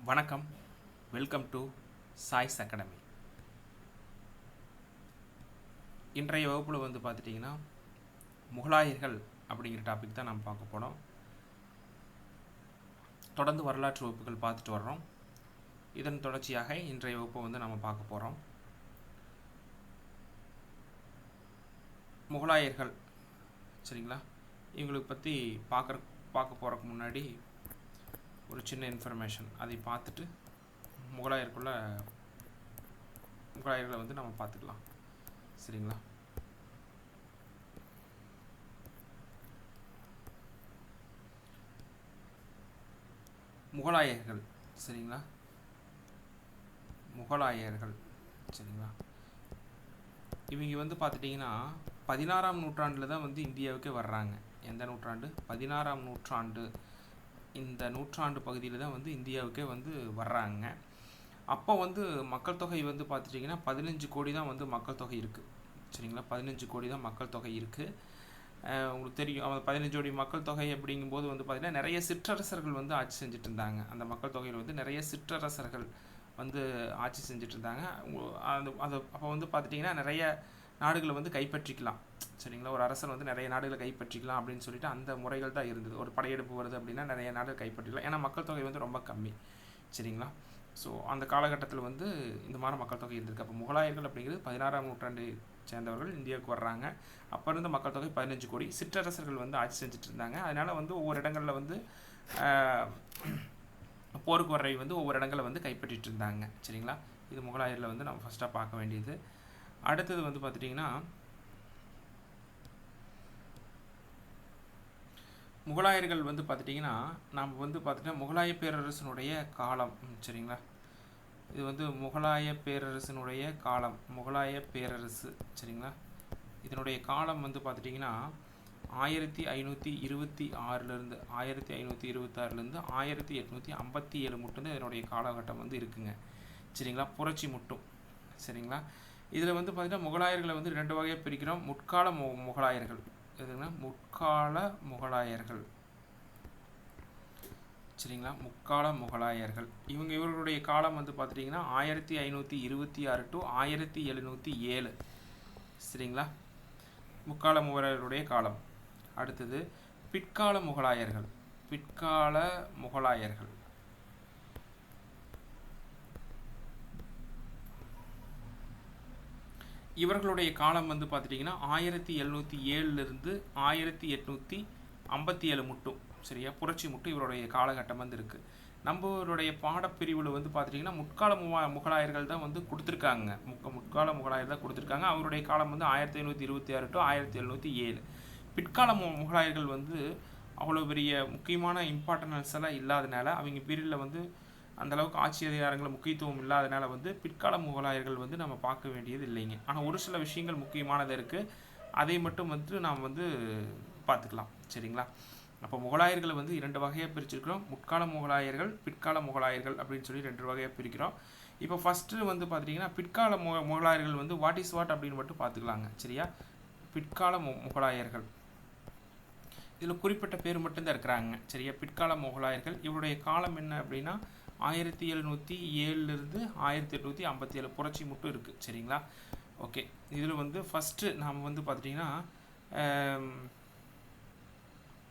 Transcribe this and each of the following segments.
வணக்கம். Welcome to choice academy. இன்றைய வகுப்பில் பார்த்துட்டிங்கன்னா முகலாயர்கள் அப்படிங்கிற டாபிக் தான் நம்ம பார்க்க போகிறோம். தொடர்ந்து வரலாற்று வகுப்புகள் பார்த்துட்டு வர்றோம். இதன் தொடர்ச்சியாக இன்றைய வகுப்பை நம்ம பார்க்க போகிறோம். முகலாயர்கள் சரிங்களா, இவங்களுக்கு பற்றி பார்க்க போகிறதுக்கு முன்னாடி ஒரு சின்ன இன்ஃபர்மேஷன் அதை பார்த்துட்டு முகலாயர்களை நம்ம பார்த்துக்கலாம். சரிங்களா, முகலாயர்கள் சரிங்களா, சரிங்களா, இவங்க பார்த்துட்டிங்கன்னா 16ஆம் நூற்றாண்டில் தான் இந்தியாவுக்கே வர்றாங்க. எந்த நூற்றாண்டு? 16ஆம் நூற்றாண்டு. இந்த நூற்றாண்டு பகுதியில் தான் இந்தியாவுக்கே வர்றாங்க. அப்போ மக்கள் தொகை பார்த்துட்டிங்கன்னா 15 கோடி தான் மக்கள் தொகை இருக்குது. சரிங்களா, 15 கோடி தான் மக்கள் தொகை இருக்குது. உங்களுக்கு தெரியும், 15 கோடி மக்கள் தொகை அப்படிங்கும்போது பார்த்திங்கன்னா நிறைய சிற்றரசர்கள் ஆட்சி செஞ்சுட்டு இருந்தாங்க. அந்த மக்கள் தொகையில் நிறைய சிற்றரசர்கள் ஆட்சி செஞ்சுட்டு இருந்தாங்க. அது அப்போ பார்த்துட்டிங்கன்னா நிறைய நாடுகளை கைப்பற்றிக்கலாம். சரிங்களா, ஒரு அரசர் நிறைய நாடுகளை கைப்பற்றிக்கலாம் அப்படின்னு சொல்லிட்டு அந்த முறைகள் தான் இருந்தது. ஒரு படையெடுப்பு வருது அப்படின்னா நிறைய நாடுகள் கைப்பற்றிக்கலாம். ஏன்னா மக்கள் தொகை ரொம்ப கம்மி. சரிங்களா, ஸோ அந்த காலகட்டத்தில் இந்த மாதிரி மக்கள் தொகை இருந்திருக்கு. அப்போ முகலாயர்கள் அப்படிங்கிறது 16ஆம் நூற்றாண்டை சேர்ந்தவர்கள் இந்தியாவுக்கு வர்றாங்க. அப்போ இருந்த மக்கள் தொகை 15 கோடி. சிற்றரசர்கள் ஆட்சி செஞ்சுட்டு இருந்தாங்க. அதனால் ஒவ்வொரு இடங்களில் போருக்கு வரை ஒவ்வொரு இடங்களை கைப்பற்றிட்டு இருந்தாங்க. சரிங்களா, இது முகலாயரில் நம்ம ஃபஸ்ட்டாக பார்க்க வேண்டியது. அடுத்தது பார்த்துட்டிங்கன்னா முகலாயர்கள் பார்த்துட்டிங்கன்னா நம்ம பார்த்துட்டா முகலாய பேரரசனுடைய காலம். சரிங்களா, இது முகலாய பேரரசனுடைய காலம். முகலாய பேரரசு சரிங்களா, இதனுடைய காலம் பார்த்துட்டிங்கன்னா 1526 1526 1857 மட்டும்தான் இதனுடைய காலகட்டம் இருக்குங்க. சரிங்களா, புரட்சி மட்டும். சரிங்களா, இதில் பார்த்திங்கன்னா முகலாயர்களை 2 வகையாக பிரிக்கிறோம். முற்கால முகலாயர்கள். எதுனா முற்கால முகலாயர்கள். சரிங்களா, முற்கால முகலாயர்கள் இவர்களுடைய காலம் பார்த்துட்டிங்கன்னா 1526 to 1707. சரிங்களா, முற்கால முகலாயர்களுடைய காலம். அடுத்தது பிற்கால முகலாயர்கள். பிற்கால முகலாயர்கள் இவர்களுடைய காலம் பார்த்துட்டிங்கன்னா 1707 1857 மட்டும். சரியா, புரட்சி மட்டும் இவருடைய காலகட்டம் இருக்குது. நம்மளுடைய பாடப்பிரிவில் பார்த்துட்டிங்கன்னா முற்கால முகலாயர்கள் தான் கொடுத்துருக்காங்க. முற்கால முகலாயர் தான் கொடுத்துருக்காங்க. அவருடைய காலம் 1526 to 1707. பிற்கால முகலாயர்கள் அவ்வளோ பெரிய முக்கியமான இம்பார்ட்டன்ஸ் எல்லாம் இல்லாதனால, அவங்க பீரியடில் அந்தளவுக்கு ஆட்சி அதிகாரங்கள் முக்கியத்துவம் இல்லாதனால பிற்கால முகலாயர்கள் நம்ம பார்க்க வேண்டியது இல்லைங்க. ஆனால் ஒரு சில விஷயங்கள் முக்கியமானது இருக்குது. அதை மட்டும் நாம் பார்த்துக்கலாம். சரிங்களா, அப்போ முகலாயர்களை 2 வகையாக பிரிச்சிருக்கிறோம். முற்கால முகலாயர்கள், பிற்கால முகலாயர்கள் அப்படின்னு சொல்லி 2 வகையாக பிரிக்கிறோம். இப்போ ஃபஸ்ட்டு பார்த்துட்டிங்கன்னா பிற்கால முகலாயர்கள் வாட் இஸ் வாட் அப்படின்னு மட்டும் பார்த்துக்கலாங்க. சரியா, பிற்கால முகலாயர்கள் இதில் குறிப்பிட்ட பேர் மட்டும்தான் இருக்கிறாங்க. சரியா, பிற்கால முகலாயர்கள் இவருடைய காலம் என்ன அப்படின்னா 1707 1857 புரட்சி மட்டும் இருக்குது. சரிங்களா, ஓகே. இதில் ஃபஸ்ட்டு நாம் பார்த்துட்டிங்கன்னா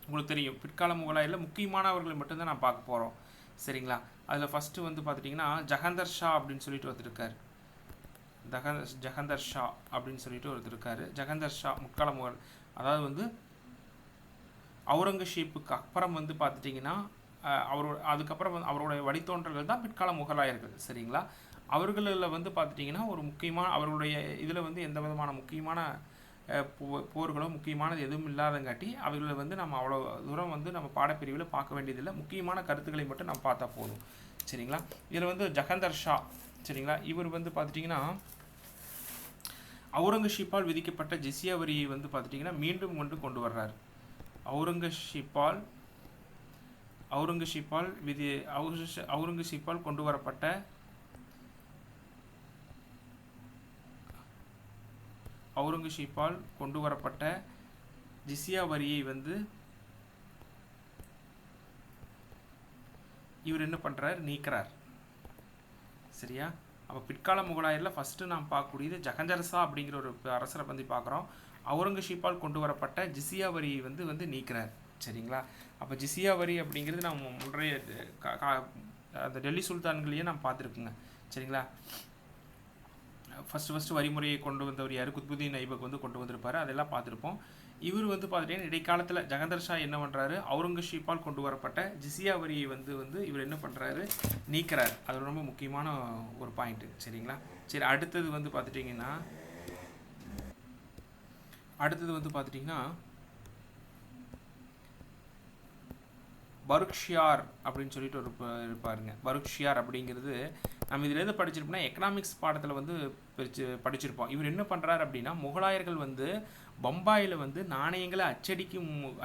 உங்களுக்கு தெரியும் பிற்கால முகலாயரில் முக்கியமானவர்கள் மட்டும்தான் நான் பார்க்க போகிறோம். சரிங்களா, அதில் ஃபஸ்ட்டு பார்த்துட்டிங்கன்னா ஜஹந்தர் ஷா அப்படின்னு சொல்லிட்டு ஒருத்தர் இருக்கார். ஜஹந்தர் ஷா அப்படின்னு சொல்லிட்டு ஒருத்தர் இருக்கார். ஜஹந்தர் ஷா முற்கால முகல், அதாவது அவுரங்கசீப்புக்கு அப்புறம் பார்த்துட்டிங்கன்னா அதுக்கப்புறம் அவருடைய வழித்தோன்றல்கள் தான் பிற்கால முகலாயர்கள். சரிங்களா, அவர்களில் பார்த்துட்டிங்கன்னா ஒரு முக்கியமான அவர்களுடைய இதில் எந்த விதமான முக்கியமான போர்களோ முக்கியமானது எதுவும் இல்லாதங்காட்டி அவர்களை நம்ம அவ்வளோ தூரம் நம்ம பாடப்பிரிவில் பார்க்க வேண்டியதில்லை. முக்கியமான கருத்துக்களை மட்டும் நம்ம பார்த்தா போதும். சரிங்களா, இதில் ஜஹந்தர் ஷா சரிங்களா, இவர் பார்த்துட்டிங்கன்னா அவுரங்கசீப்பால் விதிக்கப்பட்ட ஜிஸ்யா வரியை பார்த்துட்டிங்கன்னா மீண்டும் கொண்டு வர்றார். அவுரங்கசீப்பால் கொண்டு வரப்பட்ட ஜிஸ்யா வரியை இவர் என்ன பண்ணுறார்? நீக்கிறார். சரியா. அப்போ பிற்கால முகலாயரில் ஃபஸ்ட்டு நாம் பார்க்கக்கூடியது ஜஹங்கர் ஷா அப்படிங்கிற ஒரு அரசரை பற்றி பார்க்குறோம். அவுரங்கசீப்பால் கொண்டு வரப்பட்ட ஜிசியா வரியை வந்து நீக்கிறார். சரிங்களா. அப்போ ஜிசியா வரி அப்படிங்கிறது நம்ம முன்றைய அந்த டெல்லி சுல்தான்களையே நாம் பார்த்துருக்குங்க. சரிங்களா. ஃபஸ்ட்டு வரிமுறையை கொண்டு வந்தவர் யார்? குத்புதீன் ஐபக் வந்து கொண்டு வந்திருப்பார். அதெல்லாம் பார்த்துருப்போம். இவர் வந்து பார்த்துட்டிங்கன்னா இடைக்காலத்தில் ஜஹங்கர் ஷா என்ன பண்ணுறாரு, அவுரங்கசீப்பால் கொண்டு வரப்பட்ட ஜிசியா வரியை வந்து இவர் என்ன பண்ணுறாரு, நீக்கிறார். அது ரொம்ப முக்கியமான ஒரு பாயிண்ட்டு. சரிங்களா. சரி, அடுத்தது வந்து பார்த்துட்டிங்கன்னா பருக்ஷியார் அப்படின்னு சொல்லிட்டு ஒரு இருப்பாருங்க. பருக்ஷியார் அப்படிங்கிறது நம்ம இதிலேருந்து படிச்சிருப்போம்னா எக்கனாமிக்ஸ் பாடத்தில் வந்து படிச்சிருப்போம். இவர் என்ன பண்ணுறாரு அப்படின்னா, முகலாயர்கள் வந்து பம்பாயில் வந்து நாணயங்களை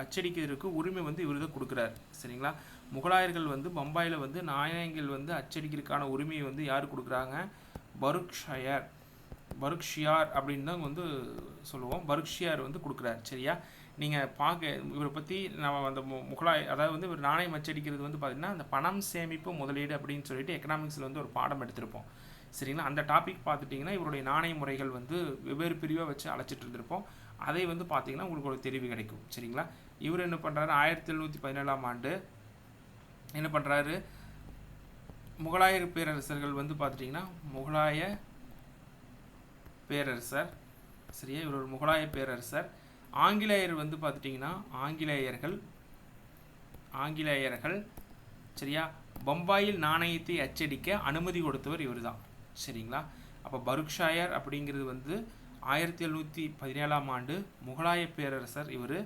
அச்சடிக்கிறதுக்கு உரிமை வந்து இவர் தான் கொடுக்குறாரு. சரிங்களா. முகலாயர்கள் வந்து பம்பாயில் வந்து நாணயங்கள் வந்து அச்சடிக்கிறதுக்கான உரிமையை வந்து யார் கொடுக்குறாங்க? பருக்ஷியார் அப்படின்னு தான் வந்து சொல்லுவோம். பருக்ஷியார் வந்து கொடுக்குறாரு. சரியா. நீங்கள் இவரை பற்றி நம்ம அந்த அதாவது வந்து ஒரு நாணயம் அச்சடிக்கிறது வந்து பார்த்திங்கன்னா அந்த பணம் சேமிப்பு முதலீடு அப்படின்னு சொல்லிட்டு எக்கனாமிக்ஸில் வந்து ஒரு பாடம் எடுத்திருப்போம். சரிங்களா. அந்த டாபிக் பார்த்துட்டிங்கன்னா இவருடைய நாணய முறைகள் வந்து வெவ்வேறு பிரிவாக வச்சு அழைச்சிட்டு இருந்திருப்போம். அதை வந்து பார்த்திங்கன்னா உங்களுக்கு ஒரு தெரிவு கிடைக்கும். சரிங்களா. இவர் என்ன பண்ணுறாரு, 1717ஆம் ஆண்டு என்ன பண்ணுறாரு, முகலாய பேரரசர்கள் வந்து பார்த்துட்டிங்கன்னா முகலாய பேரரசர். சரியா. இவர் ஒரு முகலாய பேரரசர். ஆங்கிலேயர் வந்து பார்த்துட்டிங்கன்னா ஆங்கிலேயர்கள் சரியா பம்பாயில் நாணயத்தை அச்சடிக்க அனுமதி கொடுத்தவர் இவர் தான். சரிங்களா. அப்போ பருக்ஷாயர் அப்படிங்கிறது வந்து 1717ஆம் ஆண்டு முகலாய பேரரசர் இவர்.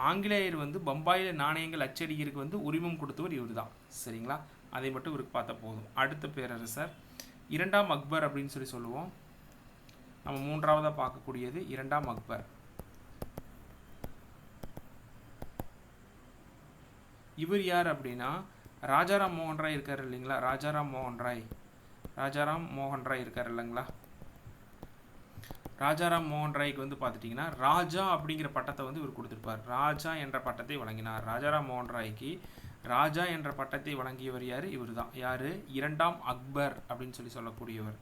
ஆங்கிலேயர் வந்து பம்பாயில் நாணயங்கள் அச்சடிக்கிறதுக்கு வந்து உரிமம் கொடுத்தவர் இவர் தான். சரிங்களா. அதை மட்டும் இவருக்கு பார்த்தா போதும். அடுத்த பேரரசர் 2ஆம் அக்பர் அப்படின்னு சொல்லுவோம். நம்ம மூன்றாவதாக பார்க்கக்கூடியது 2ஆம் அக்பர். இவர் யார் அப்படின்னா ராஜாராம் மோகன் ராய் இருக்கார் இல்லைங்களா. ராஜாராம் மோகன் ராய் இருக்கார் இல்லைங்களா. ராஜாராம் மோகன் ராய்க்கு வந்து பார்த்துட்டிங்கன்னா ராஜா அப்படிங்கிற பட்டத்தை வந்து இவர் கொடுத்துருப்பார். ராஜா என்ற பட்டத்தை வழங்கினார். ராஜாராம் மோகன் ராய்க்கு ராஜா என்ற பட்டத்தை வழங்கியவர் யார்? இவர் தான். யார்? 2ஆம் அக்பர் அப்படின்னு சொல்லக்கூடியவர்.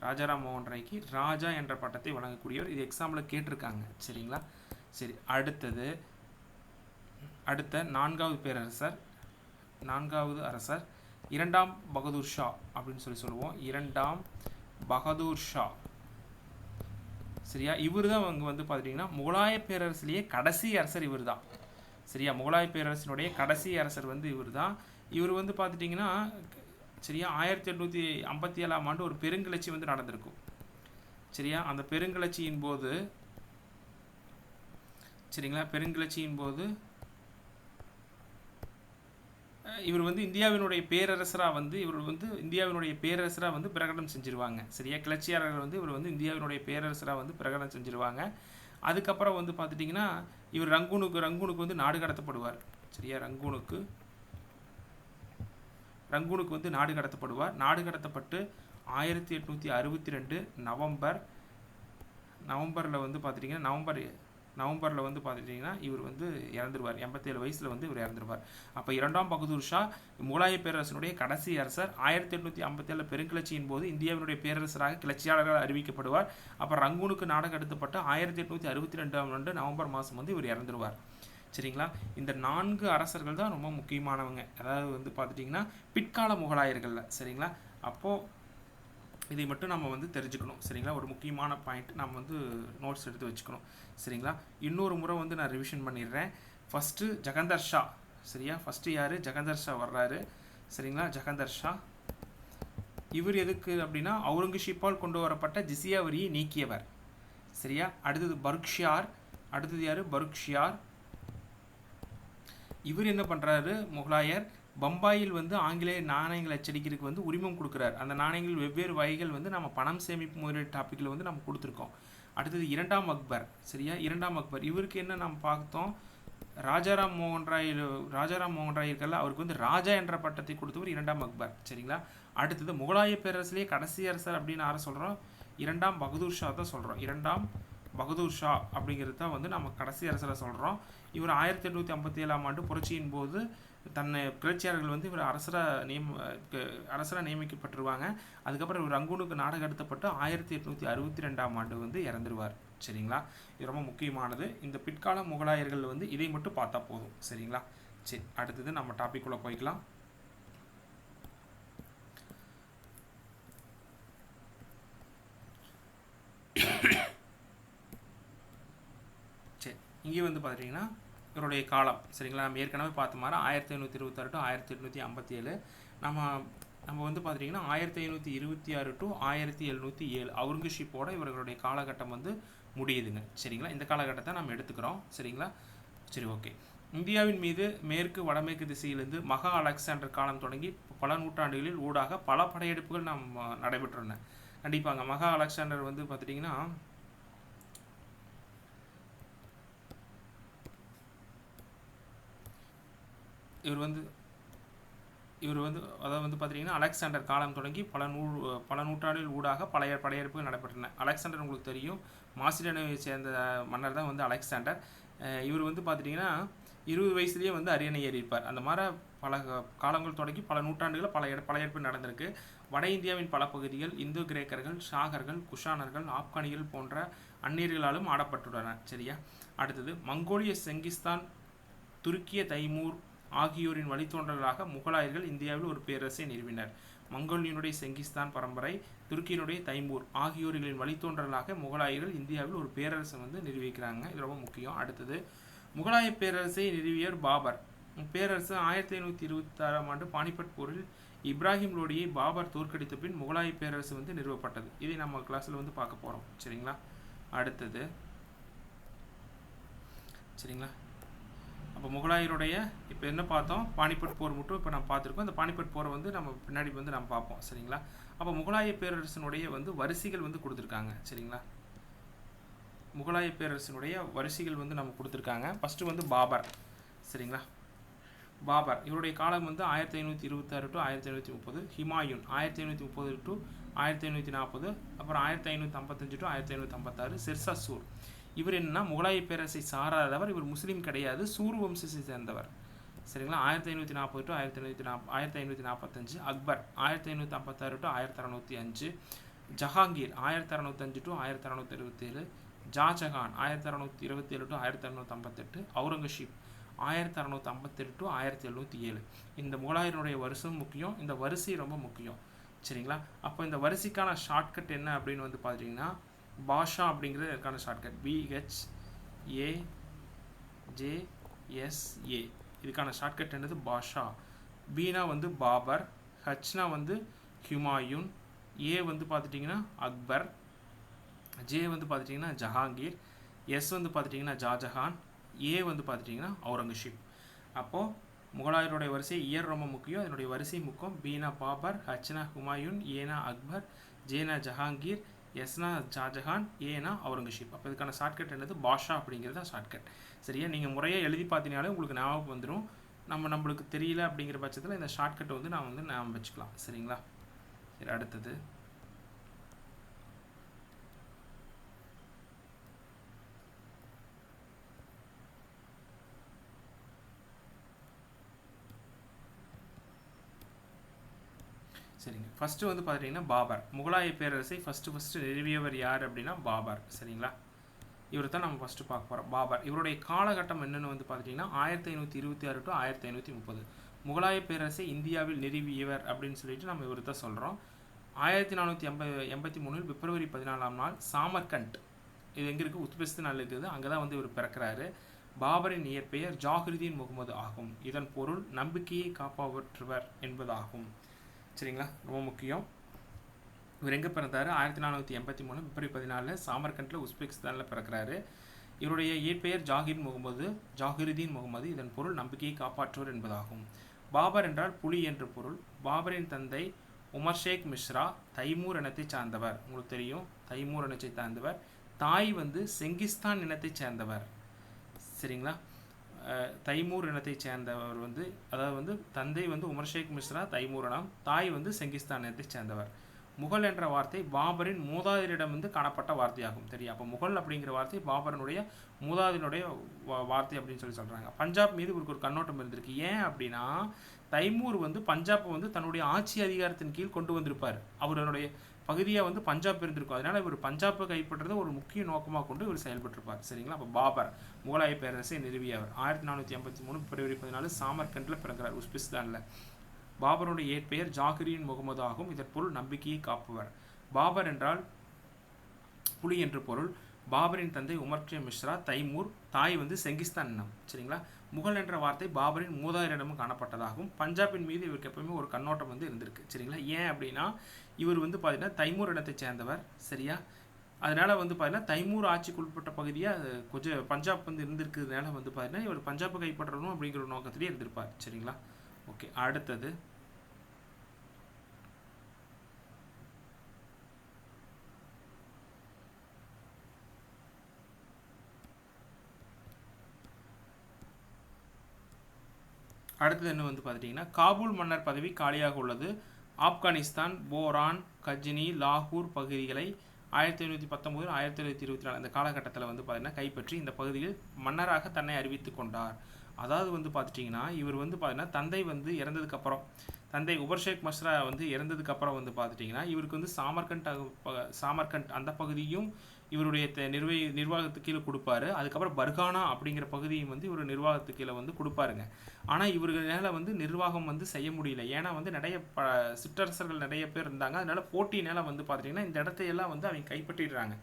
ராஜாராம் மோகன் ராய்க்கு ராஜா என்ற பட்டத்தை வழங்கக்கூடியவர். இது எக்ஸாம்பிள் கேட்டிருக்காங்க. சரிங்களா. சரி, அடுத்த 4வது பேரரசர், 4வது அரசர் 2ஆம் பகதூர் ஷா அப்படின்னு சொல்லுவோம். 2ஆம் பகதூர் ஷா. சரியா. இவர் தான் அவங்க வந்து பார்த்துட்டிங்கன்னா முகலாய பேரரசிலேயே கடைசி அரசர் இவர் தான். சரியா. முகலாய பேரரசினுடைய கடைசி அரசர் வந்து இவர் தான். இவர் வந்து பார்த்துட்டிங்கன்னா சரியா 1857ஆம் ஆண்டு ஒரு பெருங்கிளர்ச்சி வந்து நடந்திருக்கும். சரியா. அந்த பெருங்கிளர்ச்சியின் போது சரிங்களா இவர் வந்து இந்தியாவினுடைய பேரரசராக வந்து பிரகடனம் செஞ்சிருவாங்க. சரியா. கிளர்ச்சியாளர்கள் வந்து இவர் வந்து இந்தியாவினுடைய பேரரசராக வந்து பிரகடனம் செஞ்சிருவாங்க. அதுக்கப்புறம் வந்து பார்த்துட்டிங்கன்னா இவர் ரங்கூனுக்கு வந்து நாடு கடத்தப்படுவார். சரியா. ரங்கூனுக்கு வந்து நாடு கடத்தப்படுவார். நாடு கடத்தப்பட்டு 1862 நவம்பரில் வந்து பார்த்துட்டிங்கன்னா நவம்பரில் வந்து பார்த்துட்டிங்கன்னா இவர் வந்து இறந்துருவார். 87 வயசில் வந்து இவர் இறந்துருவார். அப்போ 2ஆம் பகதூர் ஷா முகலாய பேரரசனுடைய கடைசி அரசர். 1857 பெருங்கிளர்ச்சியின் போது இந்தியாவினுடைய பேரரசராக கிளர்ச்சியாளர்கள் அறிவிக்கப்படுவார். அப்போ ரங்கூனுக்கு நாடு கடத்தப்பட்டு 1862ஆம் ஆண்டு நவம்பர் மாதம் வந்து இவர் இறந்துருவார். சரிங்களா. இந்த 4 அரசர்கள் தான் ரொம்ப முக்கியமானவங்க. அதாவது வந்து பார்த்துட்டிங்கன்னா பிற்கால முகலாயர்களில். சரிங்களா. அப்போது இதை மட்டும் நம்ம வந்து தெரிஞ்சுக்கணும். சரிங்களா. ஒரு முக்கியமான பாயிண்ட் நம்ம வந்து நோட்ஸ் எடுத்து வச்சுக்கணும். சரிங்களா. இன்னொரு முறை வந்து நான் ரிவிஷன் பண்ணிடுறேன். ஃபஸ்ட்டு ஜஹங்கர் ஷா. சரியா. ஃபஸ்ட்டு யார்? ஜஹங்கர் ஷா வர்றாரு. சரிங்களா. ஜஹங்கர் ஷா இவர் எதுக்கு அப்படின்னா அவுரங்கசீப்பால் கொண்டு வரப்பட்ட ஜிசியா வரியை நீக்கியவர். சரியா. அடுத்தது பருக்ஷியார். அடுத்தது யார்? பருக்ஷியார். இவர் என்ன பண்ணுறாரு, முகலாயர் பம்பாயில் வந்து ஆங்கிலேய நாணயங்கள் அச்சடிக்கிறதுக்கு வந்து உரிமம் கொடுக்குறாரு. அந்த நாணயங்கள் வெவ்வேறு வகைகள் வந்து நம்ம பணம் சேமிப்பு முதலீடு டாப்பிக்கில் வந்து நம்ம கொடுத்துருக்கோம். அடுத்தது 2ஆம் அக்பர். சரியா. 2ஆம் அக்பர் இவருக்கு என்ன நம்ம பார்த்தோம், ராஜாராம் மோகன் ராய் இருக்கல, அவருக்கு வந்து ராஜா என்ற பட்டத்தை கொடுத்தவர் 2ஆம் அக்பர். சரிங்களா. அடுத்தது முகலாய பேரரசிலேயே கடைசி அரசர் அப்படின்னு யாரை சொல்கிறோம், 2ஆம் பகதூர் ஷா தான் சொல்கிறோம். 2ஆம் பகதூர் ஷா அப்படிங்கிறது தான் வந்து நம்ம கடைசி அரசரை சொல்கிறோம். இவர் 1857ஆம் ஆண்டு புரட்சியின் போது தன்னை கிளர்ச்சியாளர்கள் வந்து இவர் அரசராக நியமிக்கப்பட்டுருவாங்க. அதுக்கப்புறம் இவர் ரங்கூனுக்கு நாடு கடத்தப்பட்டு 1862ஆம் ஆண்டு வந்து இறந்துருவார். சரிங்களா, இது ரொம்ப முக்கியமானது. இந்த பிற்கால முகலாயர்கள் வந்து இதை மட்டும் பார்த்தா போதும். சரிங்களா, சரி, அடுத்தது நம்ம டாபிக் உள்ள போய்க்கலாம். சரி, இங்கே வந்து பார்த்தீங்கன்னா இவருடைய காலம். சரிங்களா, நம்ம ஏற்கனவே பார்த்த மாதிரி 1526 டு 1857. நம்ம வந்து பார்த்துட்டிங்கன்னா 1526 டு 1707 அவுரங்கசீப்போட இவர்களுடைய காலகட்டம் வந்து முடியுதுங்க. சரிங்களா, இந்த காலகட்டத்தை நம்ம எடுத்துக்கிறோம். சரிங்களா, சரி, ஓகே. இந்தியாவின் மீது மேற்கு வடமேற்கு திசையிலிருந்து மகா அலெக்சாண்டர் காலம் தொடங்கி பல நூற்றாண்டுகளில் ஊடாக பல படையெடுப்புகள் நடைபெற்றுள்ளன. கண்டிப்பாங்க, மகா அலெக்சாண்டர் வந்து பார்த்துட்டிங்கன்னா இவர் வந்து அதாவது வந்து பார்த்தீங்கன்னா அலெக்சாண்டர் காலம் தொடங்கி பல நூற்றாண்டுகள் ஊடாக பழைய படையெடுப்புகள் நடைபெற்றன. அலெக்சாண்டர் உங்களுக்கு தெரியும், மாசிடோனியாவை சேர்ந்த மன்னர் தான் வந்து அலெக்சாண்டர். இவர் வந்து பார்த்துட்டிங்கன்னா 20 வயசுலேயே வந்து அரியணை ஏறியிருப்பார். அந்த மாதிரி பல காலங்கள் தொடங்கி பல நூற்றாண்டுகளில் படையெடுப்பு நடந்திருக்கு. வட இந்தியாவின் பல பகுதிகள் இந்து கிரேக்கர்கள், ஷாகர்கள், குஷானர்கள், ஆப்கானிகள் போன்ற அந்நியர்களாலும் ஆடப்பட்டுள்ளன. சரியா, அடுத்தது மங்கோலிய செங்கிஸ்தான், துருக்கிய தைமூர் ஆகியோரின் வழித்தோன்றல்களாக முகலாயர்கள் இந்தியாவில் ஒரு பேரரசை நிறுவினர். மங்கோலியனுடைய செங்கிஸ்தான் பரம்பரை, துருக்கியினுடைய தைமூர் ஆகியோர்களின் வழித்தோன்றலாக முகலாயர்கள் இந்தியாவில் ஒரு பேரரசை வந்து நிறுவிக்கிறாங்க. இது ரொம்ப முக்கியம். அடுத்தது முகலாய பேரரசை நிறுவியர் பாபர். பேரரசு 1526ஆம் ஆண்டு பானிபட் போரில் இப்ராஹிம் லோடியை பாபர் தோற்கடித்த பின் முகலாய பேரரசு வந்து நிறுவப்பட்டது. இதை நம்ம கிளாஸில் வந்து பார்க்க போகிறோம். சரிங்களா, அடுத்தது சரிங்களா, அப்போ முகலாயருடைய இப்போ என்ன பார்த்தோம், பானிபட் போர் மட்டும் இப்போ நம்ம பார்த்துருக்கோம். இந்த பானிபட் போரை வந்து நம்ம பின்னாடி வந்து நம்ம பார்ப்போம். சரிங்களா, அப்போ முகலாய பேரரசனுடைய வந்து வரிசைகள் வந்து கொடுத்துருக்காங்க. சரிங்களா, முகலாய பேரரசனுடைய வரிசைகள் வந்து நம்ம கொடுத்துருக்காங்க. ஃபஸ்ட்டு வந்து பாபர். சரிங்களா, பாபர் இவருடைய காலம் வந்து 1526 டு 1530. ஹிமாயூன் 1530 டு 1540. அப்புறம் 1555 டு 1556. ஷெர்ஷா சூர் இவர் என்னன்னா முகலாய பேரரசை சாராதவர். இவர் முஸ்லீம் கிடையாது, சூர் வம்சத்தை சேர்ந்தவர். சரிங்களா, 1540 to 1545. Akbar 1556 to 1605. Jahangir 1605 to 1627. Shahjahan 1627 to 1658. Aurangzeb 1657 to 1707. இந்த முகலாயருடைய வருஷம் முக்கியம், இந்த வரிசை ரொம்ப முக்கியம். சரிங்களா, அப்போ இந்த வரிசைக்கான ஷார்ட்கட் என்ன அப்படின்னு வந்து பார்த்தீங்கன்னா பாஷா அப்படிங்கிறது இதற்கான ஷார்ட்கட். BHAJSA இதுக்கான ஷார்ட்கட் என்னது பாஷா. பீனா வந்து பாபர், ஹச்னா வந்து ஹுமாயூன், ஏ வந்து பார்த்துட்டிங்கன்னா அக்பர், ஜே வந்து பார்த்துட்டிங்கன்னா ஜஹாங்கீர், எஸ் வந்து பார்த்துட்டிங்கன்னா ஷாஜஹான், ஏ வந்து பார்த்துட்டிங்கன்னா அவுரங்கசீப். அப்போது முகலாயருடைய வரிசை இயர் ரொம்ப முக்கியம், இதனுடைய வரிசை முக்கியம். பீனா பாபர், ஹச்னா ஹுமாயூன், ஏனா அக்பர், ஜேனா ஜஹாங்கீர், எஸ்னா ஷாஜஹான், ஏனா அவுரங்கசீப். அப்போ இதுக்கான ஷார்ட்கட் என்னது பாஷா அப்படிங்கிறது தான் ஷார்ட்கட். சரியா, நீங்கள் முறையாக எழுதி பார்த்தீங்கனாலே உங்களுக்கு ஞாபகம் வந்துடும். நம்மளுக்கு தெரியல அப்படிங்கிற பட்சத்தில் இந்த ஷார்ட்கட்டை வந்து ஞாபகம் வச்சுக்கலாம். சரிங்களா, சரி, அடுத்தது சரிங்க. ஃபஸ்ட்டு வந்து பார்த்தீங்கன்னா பாபர். முகலாய பேரரசை ஃபஸ்ட்டு நிறுவியவர் யார் அப்படின்னா பாபர். சரிங்களா, இவர் தான் நம்ம ஃபஸ்ட்டு பார்க்க போகிறோம். பாபர் இவருடைய காலகட்டம் என்னென்னு வந்து பார்த்துட்டிங்கன்னா 1526 டு 1530. முகலாய பேரரசை இந்தியாவில் நிறுவியவர் அப்படின்னு சொல்லிட்டு நம்ம இவர் தான் சொல்கிறோம். 1483 பிப்ரவரி 14ஆம் நாள் சாமர்கண்ட், இது எங்கே இருக்குது, உஸ்பெஸ்தான் இருக்குது, அங்கே தான் வந்து இவர் பிறக்கிறாரு. பாபரின் இயற்பெயர் ஜாகிருதீன் முகமது ஆகும். இதன் பொருள் நம்பிக்கையை காப்பாற்றுவர் என்பதாகும். சரிங்களா, ரொம்ப முக்கியம். இவர் எங்கே பிறந்தார், 1483 பிப்ரவரி 14 சாமர்கண்டில் உஸ்பெகிஸ்தானில் பிறக்கிறாரு. இவருடைய இயற்பெயர் ஜாகிருதீன் முகமது. இதன் பொருள் நம்பிக்கையை காப்பாற்றுவர் என்பதாகும். பாபர் என்றால் புலி என்று பொருள். பாபரின் தந்தை உமர் ஷேக் மிஸ்ரா தைமூர் இனத்தை சார்ந்தவர். உங்களுக்கு தெரியும், தைமூர் இனத்தை சார்ந்தவர். தாய் வந்து செங்கிஸ்தான் இனத்தை சேர்ந்தவர். சரிங்களா, தைமூர் இனத்தை சேர்ந்தவர் அதாவது தந்தை வந்து உமர் ஷேக் மிஸ்ரா தைமூர் இனம், தாய் வந்து செங்கிஸ்தான் இனத்தை சேர்ந்தவர். முகல் என்ற வார்த்தை பாபரின் மூதாதையரிடம் வந்து காணப்பட்ட வார்த்தையாகும். தெரியும். அப்போ முகல் அப்படிங்கிற வார்த்தை பாபரனுடைய மூதாதையனுடைய வார்த்தை அப்படின்னு சொல்கிறாங்க. பஞ்சாப் மீது இவருக்கு ஒரு கண்ணோட்டம் இருந்திருக்கு. ஏன் அப்படின்னா தைமூர் வந்து பஞ்சாப்பை வந்து தன்னுடைய ஆட்சி அதிகாரத்தின் கீழ் கொண்டு வந்திருப்பார். அவருடைய பகுதியாக வந்து பஞ்சாப் இருந்திருக்கும். அதனால் இவர் பஞ்சாப்பை கைப்பற்றதை ஒரு முக்கிய நோக்கமாக கொண்டு இவர் செயல்பட்டிருப்பார். சரிங்களா. அப்போ பாபர் முகலாய பேரரசை நிறுவியவர். 1483 பிப்ரவரி 14 சாமர்கண்டில் பிறக்கிறார், உஸ்பெஸ்தானில். பாபருடைய இயற்பெயர் ஜாகிரின் முகமது ஆகும். இதன் பொருள் நம்பிக்கையை காப்பவர். பாபர் என்றால் புலி என்று பொருள். பாபரின் தந்தை உமர் மிஸ்ரா, தைமூர், தாய் வந்து செங்கிஸ்தான் இனம். சரிங்களா. முகல் என்ற வார்த்தை பாபரின் மூதாதையரிடமும் காணப்பட்டதாகும். பஞ்சாபின் மீது இவருக்கு எப்பவுமே ஒரு கண்ணோட்டம் வந்து இருந்திருக்கு. சரிங்களா. ஏன் அப்படின்னா இவர் வந்து பார்த்தீங்கன்னா தைமூர் இடத்தை சேர்ந்தவர். சரியா. அதனால வந்து பார்த்தீங்கன்னா தைமூர் ஆட்சிக்கு உட்பட்ட பகுதியாக கொஞ்சம் பஞ்சாப் வந்து இருந்திருக்கிறதுனால வந்து பார்த்தீங்கன்னா இவர் பஞ்சாபை கைப்பற்றணும் அப்படிங்கிற ஒரு நோக்கத்திலே இருந்திருப்பார். சரிங்களா. ஓகே. அடுத்தது என்ன வந்து பார்த்துட்டிங்கன்னா காபூல் மன்னர் பதவி காலியாக உள்ளது. ஆப்கானிஸ்தான், போரான், கஜினி, லாகூர் பகுதிகளை 1519 1924 அந்த காலகட்டத்தில் வந்து பார்த்தீங்கன்னா கைப்பற்றி இந்த பகுதியில் மன்னராக தன்னை அறிவித்து கொண்டார். அதாவது வந்து பார்த்துட்டிங்கன்னா இவர் வந்து பார்த்தீங்கன்னா தந்தை வந்து இறந்ததுக்கப்புறம், தந்தை உபர்ஷேக் மஸ்ரா வந்து இறந்ததுக்கப்புறம் வந்து பார்த்துட்டிங்கன்னா இவருக்கு வந்து சாமர்கண்ட் அந்த பகுதியும் இவருடைய நிர்வாகத்துக்கு கீழே கொடுப்பாரு. அதுக்கப்புறம் பர்கானா அப்படிங்கிற பகுதியும் வந்து இவர் நிர்வாகத்துக்கு கீழே வந்து கொடுப்பாருங்க. ஆனால் இவர்களால் வந்து நிர்வாகம் வந்து செய்ய முடியல. ஏன்னா வந்து நிறைய சிற்றரசர்கள் நிறைய பேர் இருந்தாங்க. அதனால போட்டியினால வந்து பார்த்திங்கன்னா இந்த இடத்தையெல்லாம் வந்து அவங்க கைப்பற்றிடுறாங்க.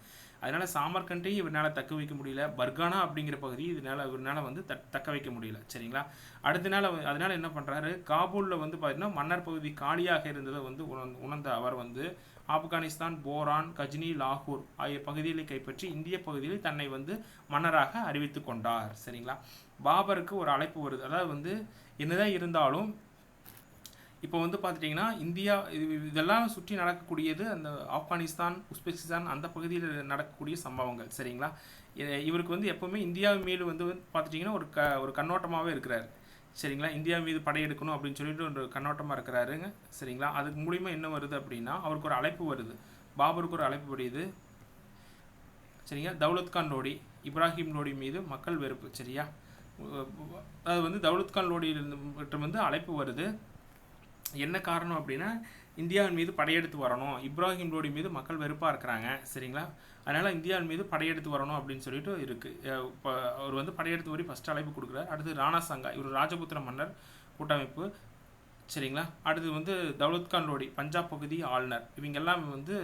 அதனால் சாமர்கண்டையும் இவரால் தக்க வைக்க முடியல. பர்கானா அப்படிங்கிற பகுதி இவரால் வந்து தக்க வைக்க முடியல. சரிங்களா. அடுத்த நாள் அதனால் என்ன பண்ணுறாரு, காபூலில் வந்து பார்த்திங்கன்னா மன்னர் பகுதி காலியாக இருந்ததை வந்து உணர்ந்த அவர் வந்து ஆப்கானிஸ்தான், போரான், கஜினி, லாகூர் ஆகிய பகுதிகளை கைப்பற்றி இந்திய பகுதியில் தன்னை வந்து மன்னராக அறிவித்து கொண்டார். சரிங்களா. பாபருக்கு ஒரு அழைப்பு வருது. அதாவது வந்து என்னதான் இருந்தாலும் இப்போ வந்து பார்த்துட்டிங்கன்னா இந்தியா இதெல்லாம் சுற்றி நடக்கக்கூடியது அந்த ஆப்கானிஸ்தான், உஸ்பெகிஸ்தான் அந்த பகுதியில் நடக்கக்கூடிய சம்பவங்கள். சரிங்களா. இவருக்கு வந்து எப்போவுமே இந்தியாவின் மீது வந்து பார்த்துட்டிங்கன்னா ஒரு கண்ணோட்டமாகவே இருக்கிறார். சரிங்களா. இந்தியா மீது படையெடுக்கணும் அப்படின்னு சொல்லிட்டு ஒரு கண்ணோட்டமாக இருக்கிறாருங்க. சரிங்களா. அதுக்கு மூலிமா என்ன வருது அப்படின்னா அவருக்கு ஒரு அழைப்பு வருது. பாபருக்கு ஒரு அழைப்பு வருது. சரிங்க. தௌலத்கான் லோடி, இப்ராஹிம் லோடி மீது மக்கள் வெறுப்பு. சரியா. அது வந்து தௌலத்கான் லோடியிலிருந்து வந்து அழைப்பு வருது. என்ன காரணம் அப்படின்னா இந்தியாவின் மீது படையெடுத்து வரணும், இப்ராஹிம் லோடி மீது மக்கள் வெறுப்பாக இருக்கிறாங்க. சரிங்களா. அதனால் இந்தியாவின் மீது படையெடுத்து வரணும் அப்படின்னு சொல்லிட்டு இருக்குது. இப்போ அவர் வந்து படையெடுத்து வரி ஃபஸ்ட்டு அழைப்பு கொடுக்குறாரு. அடுத்து ராணா சங்கா, இவர் ராஜபுத்திர மன்னர் கூட்டமைப்பு. சரிங்களா. அடுத்து வந்து தௌலத்கான் லோடி பஞ்சாப் பகுதி ஆளுநர், இவங்கெல்லாம் வந்து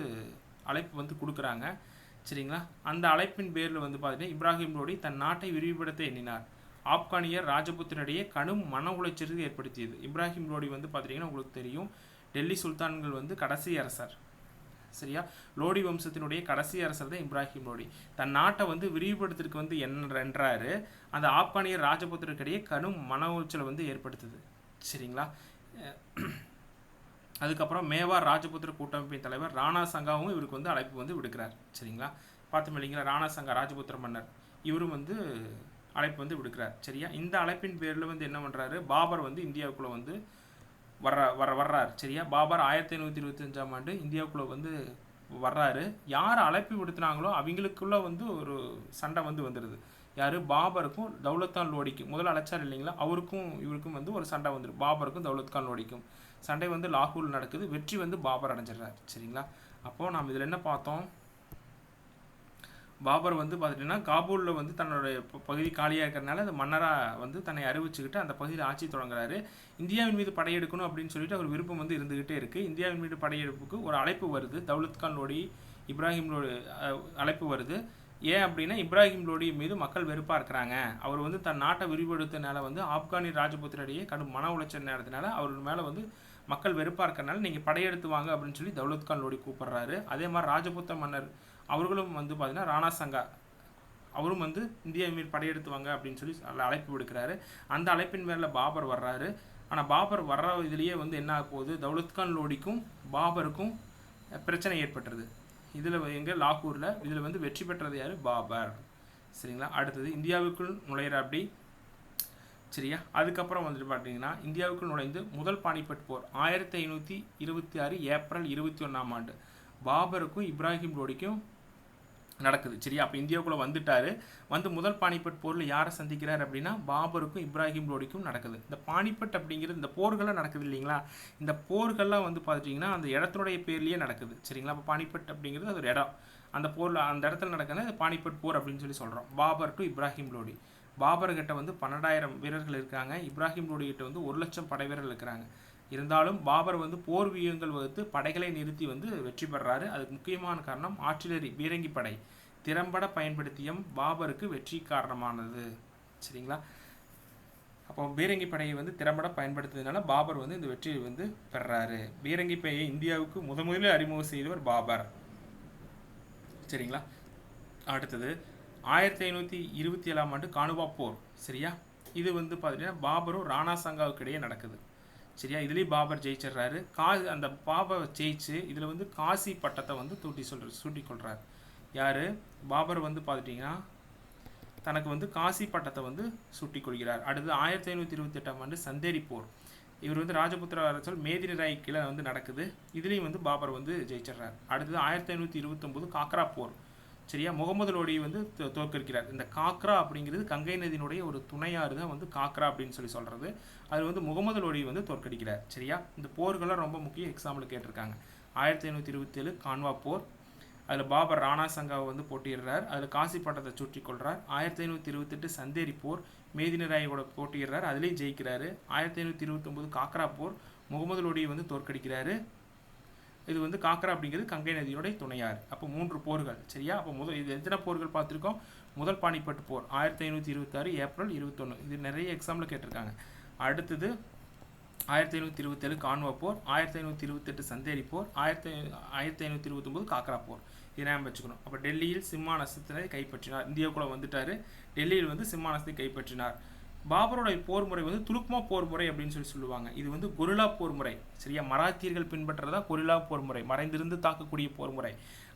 அழைப்பு வந்து கொடுக்குறாங்க. சரிங்களா. அந்த அழைப்பின் பேரில் வந்து பார்த்தீங்கன்னா இப்ராஹிம் லோடி தன் நாட்டை விரிவுபடுத்த எண்ணினார். ஆப்கானியர் ராஜபுத்திரிடையே கடும் மன உளைச்சலுக்கு ஏற்படுத்தியது. இப்ராஹிம் லோடி வந்து பார்த்தீங்கன்னா உங்களுக்கு தெரியும் டெல்லி சுல்தான்கள் வந்து கடைசி அரசர். சரியா. லோடி வம்சத்தினுடைய கடைசி அரசர் தான் இப்ராஹிம் லோடி. தன் நாட்டை வந்து விரிவுபடுத்துறதுக்கு வந்து என்றாரு. அந்த ஆப்கானியர் ராஜபுத்திரிடையே கடும் மன உளைச்சலை வந்து ஏற்படுத்துது. சரிங்களா. அதுக்கப்புறம் மேவார் ராஜபுத்திர கூட்டமைப்பின் தலைவர் ராணா சங்காவும் இவருக்கு வந்து அழைப்பு வந்து விடுக்கிறார். சரிங்களா. பார்த்தோம் இல்லைங்களா. ராணா சங்கா ராஜபுத்திர மன்னர், இவரும் வந்து அழைப்பு வந்து விடுக்கிறார். சரியா. இந்த அழைப்பின் பேரில் வந்து என்ன பண்ணுறாரு, பாபர் வந்து இந்தியாவுக்குள்ளே வந்து வர்றார். சரியா. பாபர் 1525ஆம் ஆண்டு இந்தியாவுக்குள்ளே வந்து வர்றாரு. யார் அழைப்பு விடுத்தினாங்களோ அவங்களுக்குள்ளே வந்து ஒரு சண்டை வந்து வந்துடுது. யார், பாபருக்கும் தௌலத்கான் லோடிக்கும். முதல்ல அழைச்சார் இல்லைங்களா, அவருக்கும் இவருக்கும் வந்து ஒரு சண்டை வந்துடும். பாபருக்கும் தௌலத்கான் லோடிக்கும் சண்டை வந்து லாகூரில் நடக்குது. வெற்றி வந்து பாபர் அடைஞ்சிடுறார். சரிங்களா. அப்போது நாம் இதில் என்ன பார்த்தோம், பாபர் வந்து பார்த்துட்டிங்கன்னா காபூலில் வந்து தன்னுடைய பகுதி காலியாக இருக்கிறதுனால அந்த மன்னராக வந்து தன்னை அறிவிச்சுக்கிட்டு அந்த பகுதியில் ஆட்சி தொடங்குறாரு. இந்தியாவின் மீது படையெடுக்கணும் அப்படின்னு சொல்லிட்டு அவர் விருப்பம் வந்து இருந்துகிட்டே இருக்குது. இந்தியாவின் மீது படையெடுப்புக்கு ஒரு அழைப்பு வருது. தௌலத்கான் லோடி, இப்ராஹிம் லோடி அழைப்பு வருது. ஏன் அப்படின்னா இப்ராஹிம் லோடி மீது மக்கள் வெறுப்பாக இருக்கிறாங்க. அவர் வந்து தன் நாட்டை விரிவுபடுத்தினால வந்து ஆப்கானி ராஜபுத்திரிடையே கடும் மன உளைச்சல் நேரத்தினால அவர் மேலே வந்து மக்கள் வெறுப்பாக இருக்கிறனால நீங்கள் படையெடுத்து வாங்க அப்படின்னு சொல்லி தௌலத்கான் லோடி கூப்பிட்றாரு. அதே மாதிரி ராஜபுத்திர மன்னர் அவர்களும் வந்து பார்த்தீங்கன்னா ராணா சங்கா அவரும் வந்து இந்தியா மீது படையெடுத்து வாங்க அப்படின்னு சொல்லி அழைப்பு விடுக்கிறாரு. அந்த அழைப்பின் மேலே பாபர் வர்றாரு. ஆனால் பாபர் வர்ற இதுலேயே வந்து என்ன ஆக போகுது, தௌலத்கான் லோடிக்கும் பாபருக்கும் பிரச்சனை ஏற்பட்டுருது. இதில் எங்கே லாகூரில் இதில் வந்து வெற்றி பெற்றது யார், பாபர். சரிங்களா. அடுத்தது இந்தியாவுக்குள் நுழையிற அப்படி சரியா. அதுக்கப்புறம் வந்துட்டு பார்த்தீங்கன்னா இந்தியாவுக்கு நுழைந்து முதல் பானிபட் போர் 1526 ஏப்ரல் 21ஆம் ஆண்டு பாபருக்கும் இப்ராஹிம் லோடிக்கும் நடக்குது. சரியா. அப்போ இந்தியாவுக்குள்ளே வந்துட்டார். வந்து முதல் பானிபட் போரில் யாரை சந்திக்கிறார் அப்படின்னா பாபருக்கும் இப்ராஹிம் லோடிக்கும் நடக்குது. இந்த பானிபட் அப்படிங்கிறது இந்த போர்கள்லாம் நடக்குது இல்லைங்களா, இந்த போர்கள்லாம் வந்து பார்த்துட்டிங்கன்னா அந்த இடத்தினுடைய பேர்லேயே நடக்குது. சரிங்களா. அப்போ பானிபட் அப்படிங்கிறது அது ஒரு இடம், அந்த போரில் அந்த இடத்துல நடக்குது பானிபட் போர் அப்படின்னு சொல்லி சொல்கிறோம். பாபர் டு இப்ராஹிம் லோடி. பாபர்கிட்ட வந்து 12,000 வீரர்கள் இருக்காங்க, இப்ராஹிம் லோடி கிட்ட வந்து 1,00,000 படை வீரர்கள் இருக்கிறாங்க. இருந்தாலும் பாபர் வந்து போர் வியூகங்கள் வகுத்து படைகளை நிறுத்தி வந்து வெற்றி பெறாரு. அதுக்கு முக்கியமான காரணம் ஆர்டிலரி பீரங்கி படை திறம்பட பயன்படுத்தியும் பாபருக்கு வெற்றி காரணமானது. சரிங்களா. அப்போ பீரங்கி படையை வந்து திறம்பட பயன்படுத்துறதுனால பாபர் வந்து இந்த வெற்றியை வந்து பெறாரு. பீரங்கி படையை இந்தியாவுக்கு முதலில் அறிமுகம் செய்தவர் பாபர். சரிங்களா. அடுத்தது 1527ஆம் ஆண்டு கானுவா போர். சரியா. இது வந்து பார்த்தீங்கன்னா பாபரும் ராணா சங்காவுக்கு இடையே நடக்குது. சரியா. இதுலேயும் பாபர் ஜெயிச்சிடுறாரு. அந்த பாபர் ஜெயிச்சு இதில் வந்து காசி பட்டத்தை வந்து சூட்டி கொள்கிறார். யார்? பாபர் வந்து பார்த்துட்டிங்கன்னா தனக்கு வந்து காசி பட்டத்தை வந்து சூட்டி கொள்கிறார். அடுத்து 1528ஆம் ஆண்டு சந்தேரி போர். இவர் வந்து ராஜபுத்திர அரசர் மேதினி ராய் கீழே வந்து நடக்குது. இதுலேயும் வந்து பாபர் வந்து ஜெயிச்சிடுறார். அடுத்தது 1529 காக்ரா போர். சரியா. முகமது லோடி வந்து தோற்கடிக்கிறார். இந்த காக்ரா அப்படிங்கிறது கங்கை நதியினுடைய ஒரு துணையாறு தான் வந்து காக்ரா அப்படின்னு சொல்லி சொல்கிறது. அது வந்து முகமது லோடி வந்து தோற்கடிக்கிறார். சரியா. இந்த போர்கள்லாம் ரொம்ப முக்கியம், எக்ஸாம்பிள் கேட்டிருக்காங்க. 1527 கான்வா போர். அதில் பாபர் ராணா சங்காவை வந்து போட்டியிடுறார். அதில் காசி பட்டத்தை சுற்றி கொள்கிறார். 1528 சந்தேரி போர், மேதினி ராயோட போட்டியிடுறார், அதுலேயும் ஜெயிக்கிறாரு. 1529 காக்ரா போர், முகமது லோடியை வந்து தோற்கடிக்கிறாரு. இது வந்து காக்ரா அப்படிங்கிறது கங்கை நதியோடைய துணையாறு. அப்போ 3 போர்கள். சரியா. அப்போ இது எத்தனை போர்கள் பார்த்துருக்கோம்? முதல் பானிபட் போர் 1526 ஏப்ரல் 21. இது நிறைய எக்ஸாம்பிள் கேட்டிருக்காங்க. அடுத்தது 1527 கான்வா போர், 1528 சந்தேரி போர், 1529 காக்ரா போர். இது ஞாபகம் வச்சுக்கணும். அப்போ டெல்லியில் சிம்மாசனத்தை கைப்பற்றினார். இந்தியாவுக்குள்ளே வந்துட்டார். டெல்லியில் வந்து சிம்மாசனத்தை கைப்பற்றினார். பாபருடைய போர் முறை வந்து துலுக்மா போர் முறை அப்படின்னு சொல்லி சொல்லுவாங்க. இது வந்து கொரில்லா போர் முறை. சரியா. மராத்தியர்கள் பின்பற்றதா கொரில்லா போர் முறை, மறைந்திருந்து தாக்கக்கூடிய போர் முறை.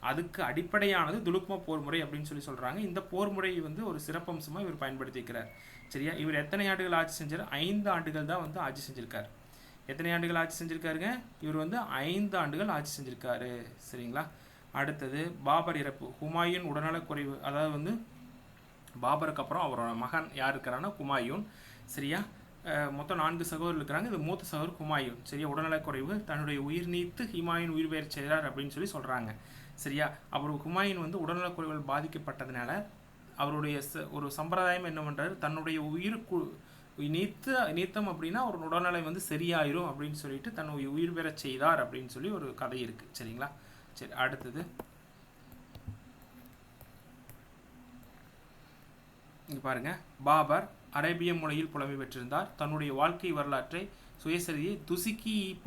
அதுக்கு அடிப்படையானது துலுக்மா போர் முறை அப்படின்னு சொல்லி சொல்கிறாங்க. இந்த போர் முறையை வந்து ஒரு சிறப்பம்சமாக இவர் பயன்படுத்திக்கிறார். சரியா. இவர் எத்தனை ஆண்டுகள் ஆட்சி செஞ்சார்? 5 ஆண்டுகள் தான் வந்து ஆட்சி செஞ்சுருக்கார். எத்தனை ஆண்டுகள் ஆட்சி செஞ்சுருக்காருங்க? இவர் வந்து 5 ஆண்டுகள் ஆட்சி செஞ்சுருக்காரு. சரிங்களா. அடுத்தது பாபர் இறப்பு. ஹுமாயூன் உடல்நலக்குறைவு. அதாவது வந்து பாபருக்கு அப்புறம் அவரோட மகன் யார் இருக்கிறான்னா ஹுமாயூன். சரியா. மொத்தம் 4 சகோதரர்கள் இருக்கிறாங்க. இது மூத்த சகோதரர் ஹுமாயூன். சரியா. உடல்நலக்குறைவு, தன்னுடைய உயிர் நீத்து ஹுமாயூன் உயிர் பெயர் செய்கிறார் அப்படின்னு சொல்லி சொல்கிறாங்க. சரியா. அப்புறம் ஹுமாயூன் வந்து உடல்நலக்குறைவுகள் பாதிக்கப்பட்டதுனால அவருடைய ஒரு சம்பிரதாயம் என்ன பண்ணுறாரு, தன்னுடைய நீத்தம் அப்படின்னா ஒரு உடல்நிலை வந்து சரியாயிரும் அப்படின்னு சொல்லிட்டு தன்னுடைய உயிர் பெற செய்தார் அப்படின்னு சொல்லி ஒரு கதை இருக்குது. சரிங்களா. சரி. அடுத்தது இங்கே பாருங்கள். பாபர் அரேபிய மொழியில் புலமை பெற்றிருந்தார். தன்னுடைய வாழ்க்கை வரலாற்றை சுயசரிதியை துசிகீர்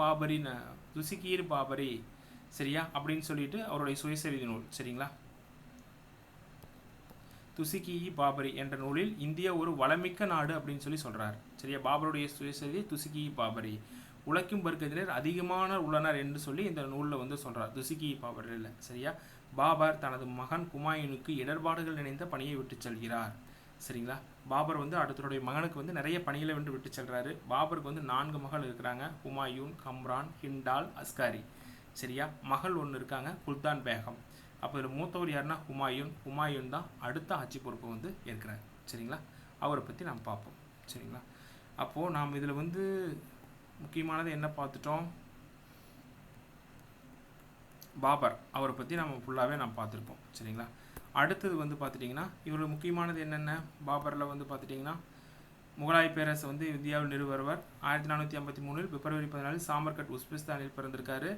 பாபரி சரியா அப்படின்னு சொல்லிட்டு அவருடைய சுயசரிதி நூல். சரிங்களா. துசிகி பாபரி என்ற நூலில் இந்தியா ஒரு வளமிக்க நாடு அப்படின்னு சொல்லி சொல்கிறார். சரியா. பாபருடைய சுயசரிதி துசிகி பாபரி. உழைக்கும் வர்க்கத்தினர் அதிகமான உள்ளனர் என்று சொல்லி இந்த நூலில் வந்து சொல்கிறார், துசிகி பாபரில். சரியா. பாபர் தனது மகன் ஹுமாயூனுக்கு இடர்பாடுகள் நினைந்த பணியை விட்டு செல்கிறார். சரிங்களா. பாபர் வந்து அடுத்தருடைய மகனுக்கு வந்து நிறைய பணிகளை வந்து விட்டு செல்கிறாரு. பாபருக்கு வந்து 4 மகள் இருக்கிறாங்க. ஹுமாயூன், கம்ரான், ஹிண்டால், அஸ்காரி. சரியா. மகள் ஒன்று இருக்காங்க, குல்தான் பேகம். அப்போ இதில் மூத்தவர் யாருன்னா ஹுமாயூன் தான் அடுத்த ஆட்சி பொறுப்பை வந்து ஏற்கிறார். சரிங்களா. அவரை பற்றி நாம் பார்ப்போம். சரிங்களா. அப்போது நாம் இதில் வந்து முக்கியமானது என்ன பார்த்துட்டோம்? பாபர் அவரை பற்றி நம்ம ஃபுல்லாகவே நாம் பார்த்துருப்போம். சரிங்களா. அடுத்தது வந்து பார்த்துட்டிங்கன்னா இவரோட முக்கியமானது என்னென்ன? பாபரில் வந்து பார்த்துட்டிங்கன்னா முகலாய பேரரசு வந்து இந்தியாவில் நிறுவவர். 1453 பிப்ரவரி 14 சாமர்கட் உஸ்பெஸ்தானில் பிறந்திருக்காரு.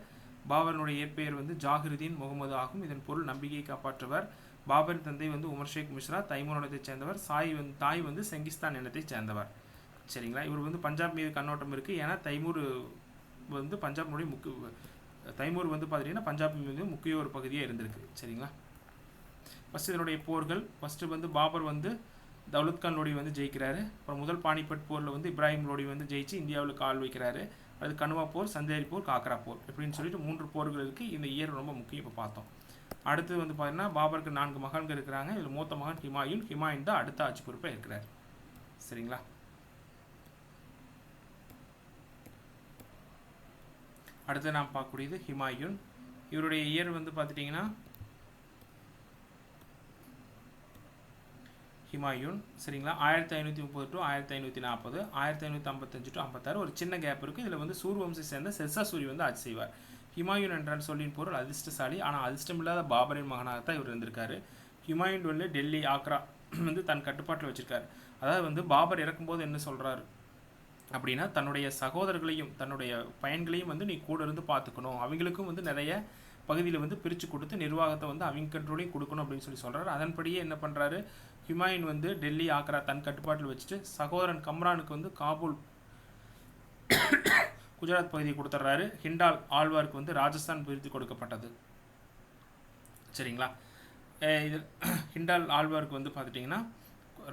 பாபருடைய இயற்பெயர் வந்து ஜாகிருதீன் முகமது ஆகும். இதன் பொருள் நம்பிக்கையை காப்பாற்றுவர். பாபரின் தந்தை வந்து உமர் ஷேக் மிஸ்ரா தைமூர் இனத்தைச் சேர்ந்தவர். தாய் வந்து செங்கிஸ்தான் இனத்தைச் சேர்ந்தவர். சரிங்களா. இவர் வந்து பஞ்சாப் மீது கண்ணோட்டம் இருக்குது. ஏன்னா தைமூர் வந்து பஞ்சாபினுடைய தைமூர் வந்து பார்த்திங்கன்னா பஞ்சாப் மீது முக்கிய ஒரு பகுதியாக இருந்திருக்கு. சரிங்களா. ஃபஸ்ட்டு இதனுடைய போர்கள். ஃபஸ்ட்டு வந்து பாபர் வந்து தௌலத்கான் லோடி வந்து ஜெயிக்கிறாரு. அப்புறம் முதல் பானிபட் போரில் வந்து இப்ராஹிம் லோடி வந்து ஜெயிச்சு இந்தியாவில் கால் வைக்கிறாரு. அது கனுவா போர், சந்தேரி போர், காக்ரா போர் இப்படின்னு சொல்லிட்டு 3 போர்கள் இருக்குது. இந்த இயர் ரொம்ப முக்கியம். இப்போ பார்த்தோம். அடுத்து வந்து பார்த்தீங்கன்னா பாபருக்கு 4 மகன்கள் இருக்கிறாங்க. இதில் மூத்த மகன் ஹுமாயூன் தான் அடுத்த ஆட்சி பொறுப்பை இருக்கிறார். சரிங்களா. அடுத்து நாம் பார்க்கக்கூடியது ஹுமாயூன். இவருடைய இயர் வந்து பார்த்துட்டிங்கன்னா ஹுமாயூன் சரிங்களா 1530 டு 1540, 1555 டு 56 ஒரு சின்ன கேப் இருக்குது. இதில் வந்து சூர்வம்சை சேர்ந்த ஷெர்ஷா சூரி வந்து ஆட்சி செய்வார். ஹுமாயூன் என்றால் சொல்லின் பொருள் அதிர்ஷ்டசாலி, ஆனால் அதிர்ஷ்டமில்லாத பாபரின் மகனாகத்தான் இவர் இருந்திருக்காரு. ஹுமாயூன் வந்து டெல்லி ஆக்ரா வந்து தன் கட்டுப்பாட்டில் வச்சிருக்காரு. அதாவது வந்து பாபர் இறக்கும்போது என்ன சொல்கிறாரு அப்படின்னா, தன்னுடைய சகோதரர்களையும் தன்னுடைய பையன்களையும் வந்து நீ கூட இருந்து பார்த்துக்கணும், அவங்களுக்கும் வந்து நிறைய பகுதியில் வந்து பிரித்து கொடுத்து நிர்வாகத்தை வந்து அவங்க கண்ட்ரோலையும் கொடுக்கணும் அப்படின்னு சொல்லி சொல்கிறாரு. அதன்படியே என்ன பண்ணுறாரு, ஹுமாயூன் வந்து டெல்லி ஆக்ரா தன் கட்டுப்பாட்டில் வச்சுட்டு சகோதரன் கம்ரானுக்கு வந்து காபூல் குஜராத் பகுதியை கொடுத்துட்றாரு. ஹிண்டால் ஆழ்வாருக்கு வந்து ராஜஸ்தான் பிரித்து கொடுக்கப்பட்டது. சரிங்களா, இது ஹிண்டால் ஆழ்வாருக்கு வந்து பார்த்துட்டிங்கன்னா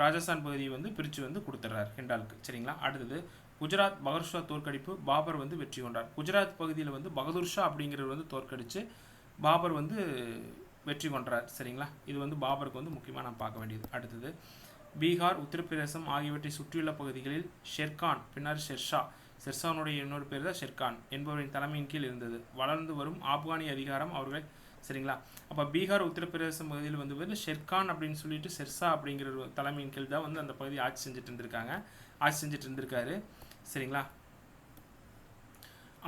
ராஜஸ்தான் பகுதியை வந்து பிரித்து வந்து கொடுத்துட்றாரு ஹிண்டாலுக்கு. சரிங்களா, அடுத்தது குஜராத் பகதூர்ஷா தோற்கடிப்பு. பாபர் வந்து வெற்றி கொண்டார். குஜராத் பகுதியில் வந்து பகதூர்ஷா அப்படிங்கிறவர் வந்து தோற்கடித்து பாபர் வந்து வெற்றி கொண்டார். சரிங்களா, இது வந்து பாபருக்கு வந்து முக்கியமாக நாம் பார்க்க வேண்டியது. அடுத்தது பீகார், உத்தரப்பிரதேசம் ஆகியவற்றை சுற்றியுள்ள பகுதிகளில் ஷெர்கான் பின்னர் ஷெர்ஷானுடைய இன்னொரு பேர் தான் ஷெர்கான் என்பவரின் தலைமையின் கீழ் இருந்தது. வளர்ந்து வரும் ஆப்கானிய அதிகாரம் அவர்கள். சரிங்களா, அப்போ பீகார் உத்தரப்பிரதேசம் பகுதியில் வந்து ஷெர்கான் அப்படின்னு சொல்லிட்டு ஷெர்ஷா அப்படிங்கிற தலைமையின் கீழ் தான் வந்து அந்த பகுதியை ஆட்சி செஞ்சுட்டு இருந்திருக்காரு. சரிங்களா,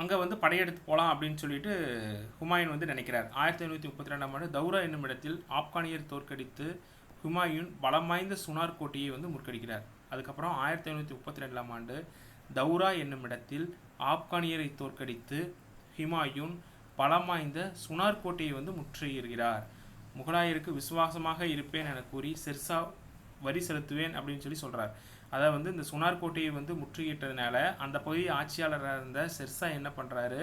அங்கே வந்து படையெடுத்து போகலாம் அப்படின்னு சொல்லிட்டு ஹுமாயூன் வந்து நினைக்கிறார். 1532ஆம் ஆண்டு தௌரா என்னும் இடத்தில் ஆப்கானியர் தோற்கடித்து ஹுமாயூன் பலம் வாய்ந்த சுனார் கோட்டையை வந்து முற்கடிக்கிறார். அதுக்கப்புறம் 1532ஆம் ஆண்டு தௌரா என்னும் இடத்தில் ஆப்கானியரை தோற்கடித்து ஹுமாயூன் பலம் வாய்ந்த சுனார் கோட்டையை வந்து முற்றுகிறார். முகலாயருக்கு விசுவாசமாக இருப்பேன் என கூறி ஷெர்ஷா வரி செலுத்துவேன் அப்படின்னு சொல்லி சொல்கிறார். அதாவது வந்து இந்த சுனார் கோட்டையை வந்து முற்றுகிட்டதுனால அந்த பகுதி ஆட்சியாளராக இருந்த ஷெர்ஷா என்ன பண்ணுறாரு,